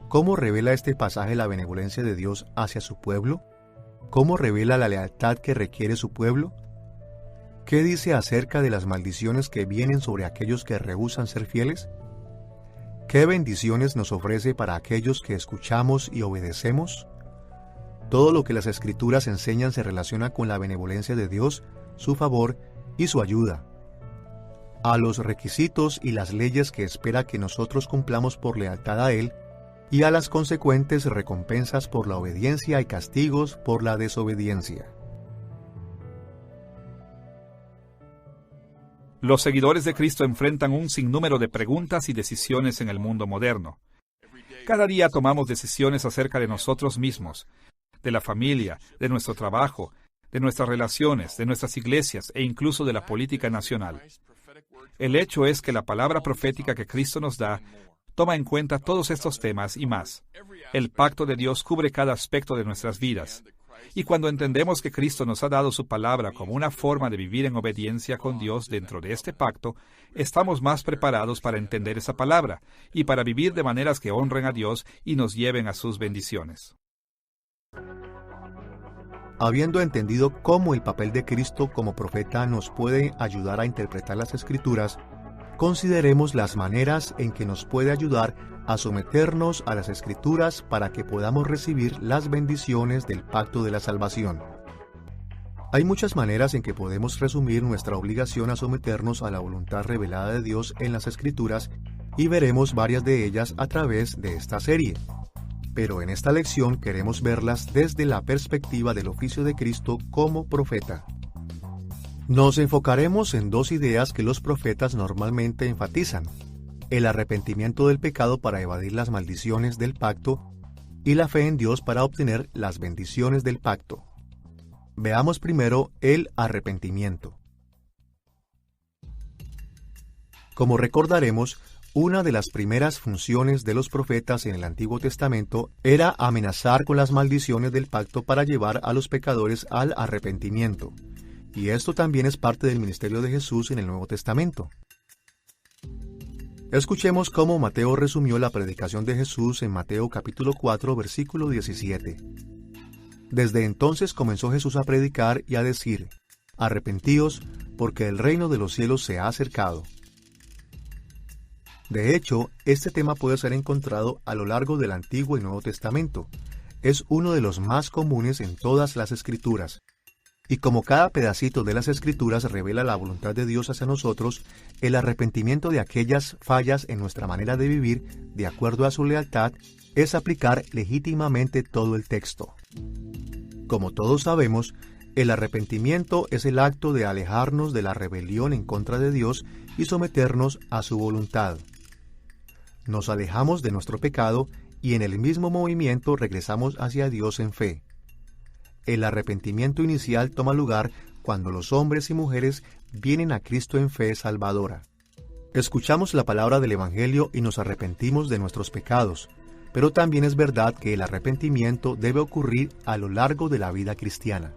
¿cómo revela este pasaje la benevolencia de Dios hacia su pueblo? ¿Cómo revela la lealtad que requiere su pueblo? ¿Qué dice acerca de las maldiciones que vienen sobre aquellos que rehúsan ser fieles? ¿Qué bendiciones nos ofrece para aquellos que escuchamos y obedecemos? Todo lo que las Escrituras enseñan se relaciona con la benevolencia de Dios, su favor y su ayuda. A los requisitos y las leyes que espera que nosotros cumplamos por lealtad a Él, y a las consecuentes recompensas por la obediencia y castigos por la desobediencia. Los seguidores de Cristo enfrentan un sinnúmero de preguntas y decisiones en el mundo moderno. Cada día tomamos decisiones acerca de nosotros mismos, de la familia, de nuestro trabajo, de nuestras relaciones, de nuestras iglesias e incluso de la política nacional. El hecho es que la palabra profética que Cristo nos da toma en cuenta todos estos temas y más. El pacto de Dios cubre cada aspecto de nuestras vidas. Y cuando entendemos que Cristo nos ha dado su palabra como una forma de vivir en obediencia con Dios dentro de este pacto, estamos más preparados para entender esa palabra y para vivir de maneras que honren a Dios y nos lleven a sus bendiciones. Habiendo entendido cómo el papel de Cristo como profeta nos puede ayudar a interpretar las Escrituras, consideremos las maneras en que nos puede ayudar a someternos a las Escrituras para que podamos recibir las bendiciones del pacto de la salvación. Hay muchas maneras en que podemos resumir nuestra obligación a someternos a la voluntad revelada de Dios en las Escrituras, y veremos varias de ellas a través de esta serie. Pero en esta lección queremos verlas desde la perspectiva del oficio de Cristo como profeta. Nos enfocaremos en dos ideas que los profetas normalmente enfatizan: el arrepentimiento del pecado para evadir las maldiciones del pacto y la fe en Dios para obtener las bendiciones del pacto. Veamos primero el arrepentimiento. Como recordaremos, una de las primeras funciones de los profetas en el Antiguo Testamento era amenazar con las maldiciones del pacto para llevar a los pecadores al arrepentimiento. Y esto también es parte del ministerio de Jesús en el Nuevo Testamento. Escuchemos cómo Mateo resumió la predicación de Jesús en Mateo capítulo 4, versículo 17. Desde entonces comenzó Jesús a predicar y a decir: Arrepentíos, porque el reino de los cielos se ha acercado. De hecho, este tema puede ser encontrado a lo largo del Antiguo y Nuevo Testamento. Es uno de los más comunes en todas las Escrituras. Y como cada pedacito de las Escrituras revela la voluntad de Dios hacia nosotros, el arrepentimiento de aquellas fallas en nuestra manera de vivir, de acuerdo a su lealtad, es aplicar legítimamente todo el texto. Como todos sabemos, el arrepentimiento es el acto de alejarnos de la rebelión en contra de Dios y someternos a su voluntad. Nos alejamos de nuestro pecado y en el mismo movimiento regresamos hacia Dios en fe. El arrepentimiento inicial toma lugar cuando los hombres y mujeres vienen a Cristo en fe salvadora. Escuchamos la palabra del Evangelio y nos arrepentimos de nuestros pecados, pero también es verdad que el arrepentimiento debe ocurrir a lo largo de la vida cristiana.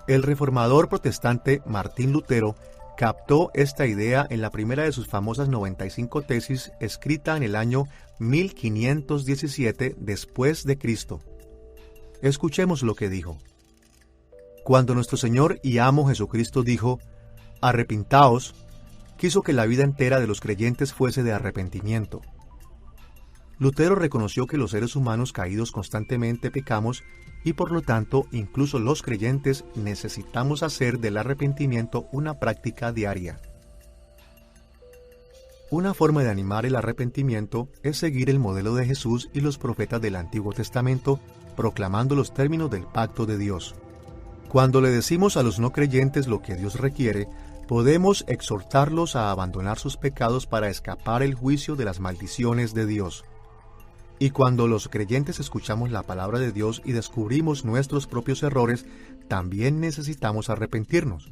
El reformador protestante Martín Lutero captó esta idea en la primera de sus famosas 95 tesis escrita en el año 1517 después de Cristo. Escuchemos lo que dijo. Cuando nuestro Señor y amo Jesucristo dijo: Arrepintaos, quiso que la vida entera de los creyentes fuese de arrepentimiento. Lutero reconoció que los seres humanos caídos constantemente pecamos y por lo tanto incluso los creyentes necesitamos hacer del arrepentimiento una práctica diaria. Una forma de animar el arrepentimiento es seguir el modelo de Jesús y los profetas del Antiguo Testamento, proclamando los términos del pacto de Dios. Cuando le decimos a los no creyentes lo que Dios requiere, podemos exhortarlos a abandonar sus pecados para escapar el juicio de las maldiciones de Dios. Y cuando los creyentes escuchamos la palabra de Dios y descubrimos nuestros propios errores, también necesitamos arrepentirnos.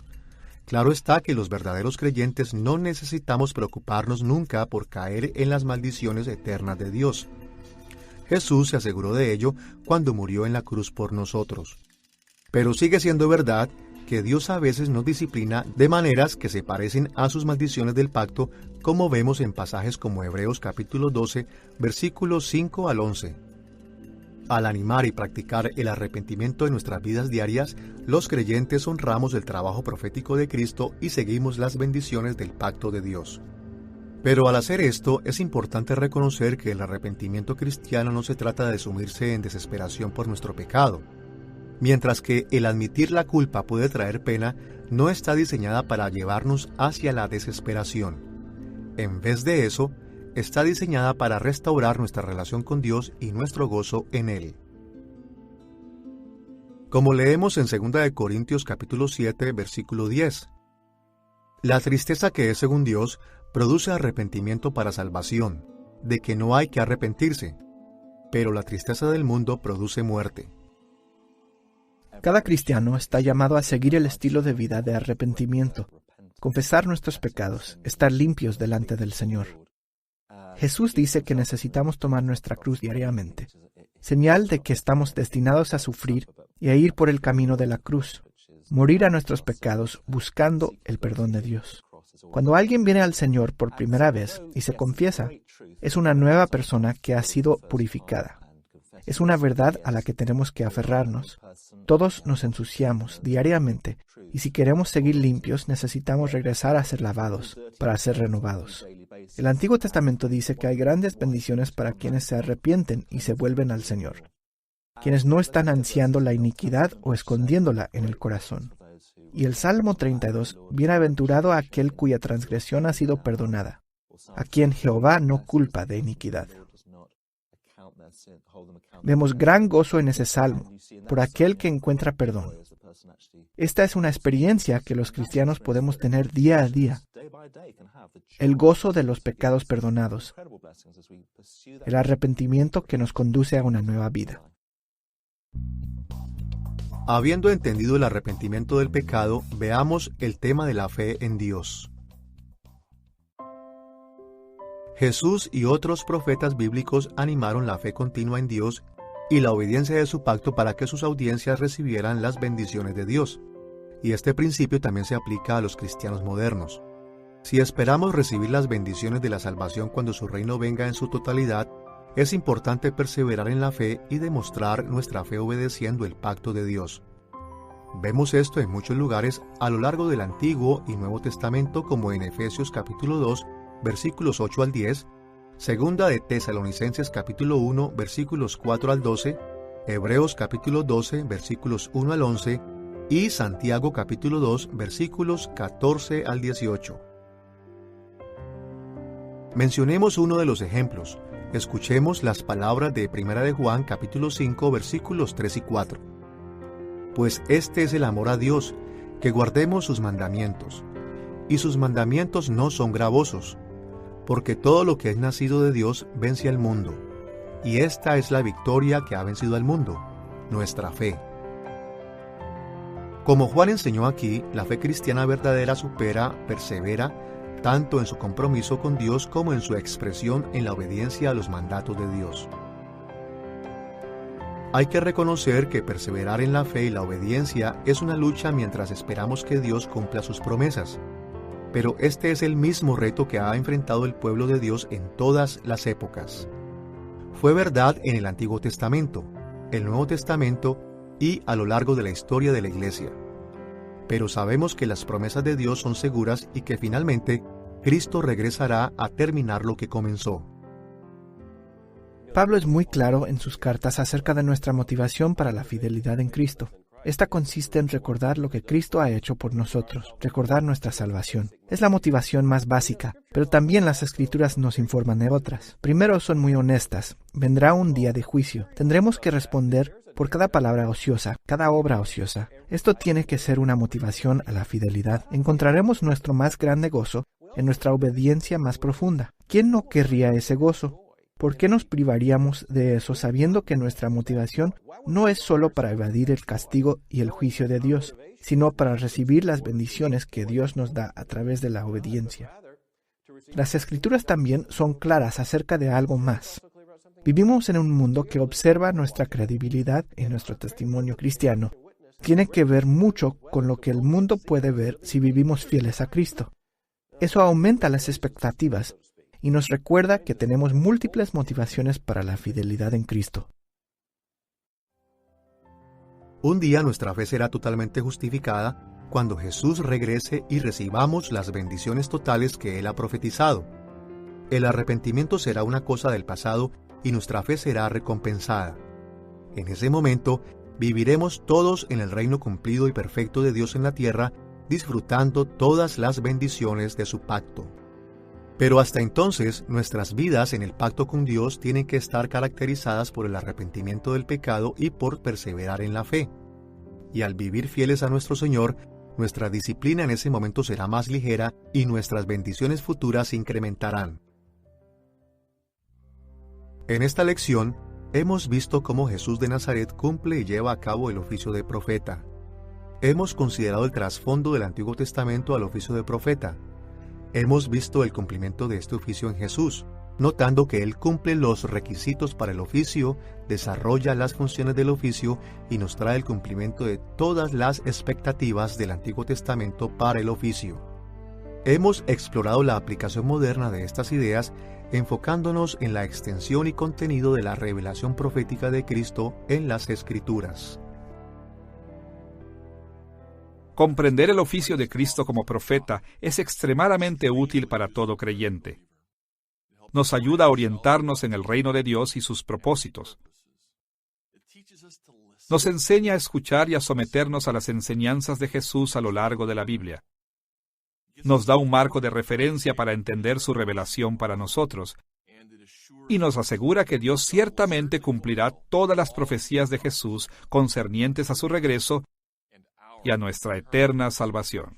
Claro está que los verdaderos creyentes no necesitamos preocuparnos nunca por caer en las maldiciones eternas de Dios. Jesús se aseguró de ello cuando murió en la cruz por nosotros. Pero sigue siendo verdad que Dios a veces nos disciplina de maneras que se parecen a sus maldiciones del pacto, como vemos en pasajes como Hebreos capítulo 12, versículos 5 al 11. Al animar y practicar el arrepentimiento en nuestras vidas diarias, los creyentes honramos el trabajo profético de Cristo y seguimos las bendiciones del pacto de Dios. Pero al hacer esto, es importante reconocer que el arrepentimiento cristiano no se trata de sumirse en desesperación por nuestro pecado. Mientras que el admitir la culpa puede traer pena, no está diseñada para llevarnos hacia la desesperación. En vez de eso, está diseñada para restaurar nuestra relación con Dios y nuestro gozo en Él. Como leemos en 2 Corintios capítulo 7, versículo 10. La tristeza que es según Dios produce arrepentimiento para salvación, de que no hay que arrepentirse, pero la tristeza del mundo produce muerte. Cada cristiano está llamado a seguir el estilo de vida de arrepentimiento, confesar nuestros pecados, estar limpios delante del Señor. Jesús dice que necesitamos tomar nuestra cruz diariamente, señal de que estamos destinados a sufrir y a ir por el camino de la cruz, morir a nuestros pecados buscando el perdón de Dios. Cuando alguien viene al Señor por primera vez y se confiesa, es una nueva persona que ha sido purificada. Es una verdad a la que tenemos que aferrarnos. Todos nos ensuciamos diariamente y si queremos seguir limpios necesitamos regresar a ser lavados para ser renovados. El Antiguo Testamento dice que hay grandes bendiciones para quienes se arrepienten y se vuelven al Señor, quienes no están ansiando la iniquidad o escondiéndola en el corazón. Y el Salmo 32, bienaventurado aquel cuya transgresión ha sido perdonada, a quien Jehová no culpa de iniquidad. Vemos gran gozo en ese salmo, por aquel que encuentra perdón. Esta es una experiencia que los cristianos podemos tener día a día. El gozo de los pecados perdonados. El arrepentimiento que nos conduce a una nueva vida. Habiendo entendido el arrepentimiento del pecado, veamos el tema de la fe en Dios. Jesús y otros profetas bíblicos animaron la fe continua en Dios y la obediencia de su pacto para que sus audiencias recibieran las bendiciones de Dios. Y este principio también se aplica a los cristianos modernos. Si esperamos recibir las bendiciones de la salvación cuando su reino venga en su totalidad, es importante perseverar en la fe y demostrar nuestra fe obedeciendo el pacto de Dios. Vemos esto en muchos lugares a lo largo del Antiguo y Nuevo Testamento, como en Efesios capítulo 2, versículos 8 al 10, Segunda de Tesalonicenses capítulo 1, versículos 4 al 12, Hebreos capítulo 12, versículos 1 al 11, y Santiago capítulo 2, versículos 14 al 18. Mencionemos uno de los ejemplos. Escuchemos las palabras de 1 de Juan capítulo 5, versículos 3 y 4. Pues este es el amor a Dios, que guardemos sus mandamientos. Y sus mandamientos no son gravosos, porque todo lo que es nacido de Dios vence al mundo. Y esta es la victoria que ha vencido al mundo, nuestra fe. Como Juan enseñó aquí, la fe cristiana verdadera persevera, tanto en su compromiso con Dios como en su expresión en la obediencia a los mandatos de Dios. Hay que reconocer que perseverar en la fe y la obediencia es una lucha mientras esperamos que Dios cumpla sus promesas. Pero este es el mismo reto que ha enfrentado el pueblo de Dios en todas las épocas. Fue verdad en el Antiguo Testamento, el Nuevo Testamento y a lo largo de la historia de la Iglesia. Pero sabemos que las promesas de Dios son seguras y que finalmente Cristo regresará a terminar lo que comenzó. Pablo es muy claro en sus cartas acerca de nuestra motivación para la fidelidad en Cristo. Esta consiste en recordar lo que Cristo ha hecho por nosotros, recordar nuestra salvación. Es la motivación más básica, pero también las Escrituras nos informan de otras. Primero, son muy honestas. Vendrá un día de juicio. Tendremos que responder por cada palabra ociosa, cada obra ociosa. Esto tiene que ser una motivación a la fidelidad. Encontraremos nuestro más grande gozo en nuestra obediencia más profunda. ¿Quién no querría ese gozo? ¿Por qué nos privaríamos de eso sabiendo que nuestra motivación no es solo para evadir el castigo y el juicio de Dios, sino para recibir las bendiciones que Dios nos da a través de la obediencia? Las Escrituras también son claras acerca de algo más. Vivimos en un mundo que observa nuestra credibilidad y nuestro testimonio cristiano. Tiene que ver mucho con lo que el mundo puede ver si vivimos fieles a Cristo. Eso aumenta las expectativas y nos recuerda que tenemos múltiples motivaciones para la fidelidad en Cristo. Un día nuestra fe será totalmente justificada cuando Jesús regrese y recibamos las bendiciones totales que Él ha profetizado. El arrepentimiento será una cosa del pasado y nuestra fe será recompensada. En ese momento, viviremos todos en el reino cumplido y perfecto de Dios en la tierra, disfrutando todas las bendiciones de su pacto. Pero hasta entonces, nuestras vidas en el pacto con Dios tienen que estar caracterizadas por el arrepentimiento del pecado y por perseverar en la fe. Y al vivir fieles a nuestro Señor, nuestra disciplina en ese momento será más ligera y nuestras bendiciones futuras se incrementarán. En esta lección, hemos visto cómo Jesús de Nazaret cumple y lleva a cabo el oficio de profeta. Hemos considerado el trasfondo del Antiguo Testamento al oficio de profeta. Hemos visto el cumplimiento de este oficio en Jesús, notando que Él cumple los requisitos para el oficio, desarrolla las funciones del oficio y nos trae el cumplimiento de todas las expectativas del Antiguo Testamento para el oficio. Hemos explorado la aplicación moderna de estas ideas, enfocándonos en la extensión y contenido de la revelación profética de Cristo en las Escrituras. Comprender el oficio de Cristo como profeta es extremadamente útil para todo creyente. Nos ayuda a orientarnos en el reino de Dios y sus propósitos. Nos enseña a escuchar y a someternos a las enseñanzas de Jesús a lo largo de la Biblia. Nos da un marco de referencia para entender su revelación para nosotros, y nos asegura que Dios ciertamente cumplirá todas las profecías de Jesús concernientes a su regreso y a nuestra eterna salvación.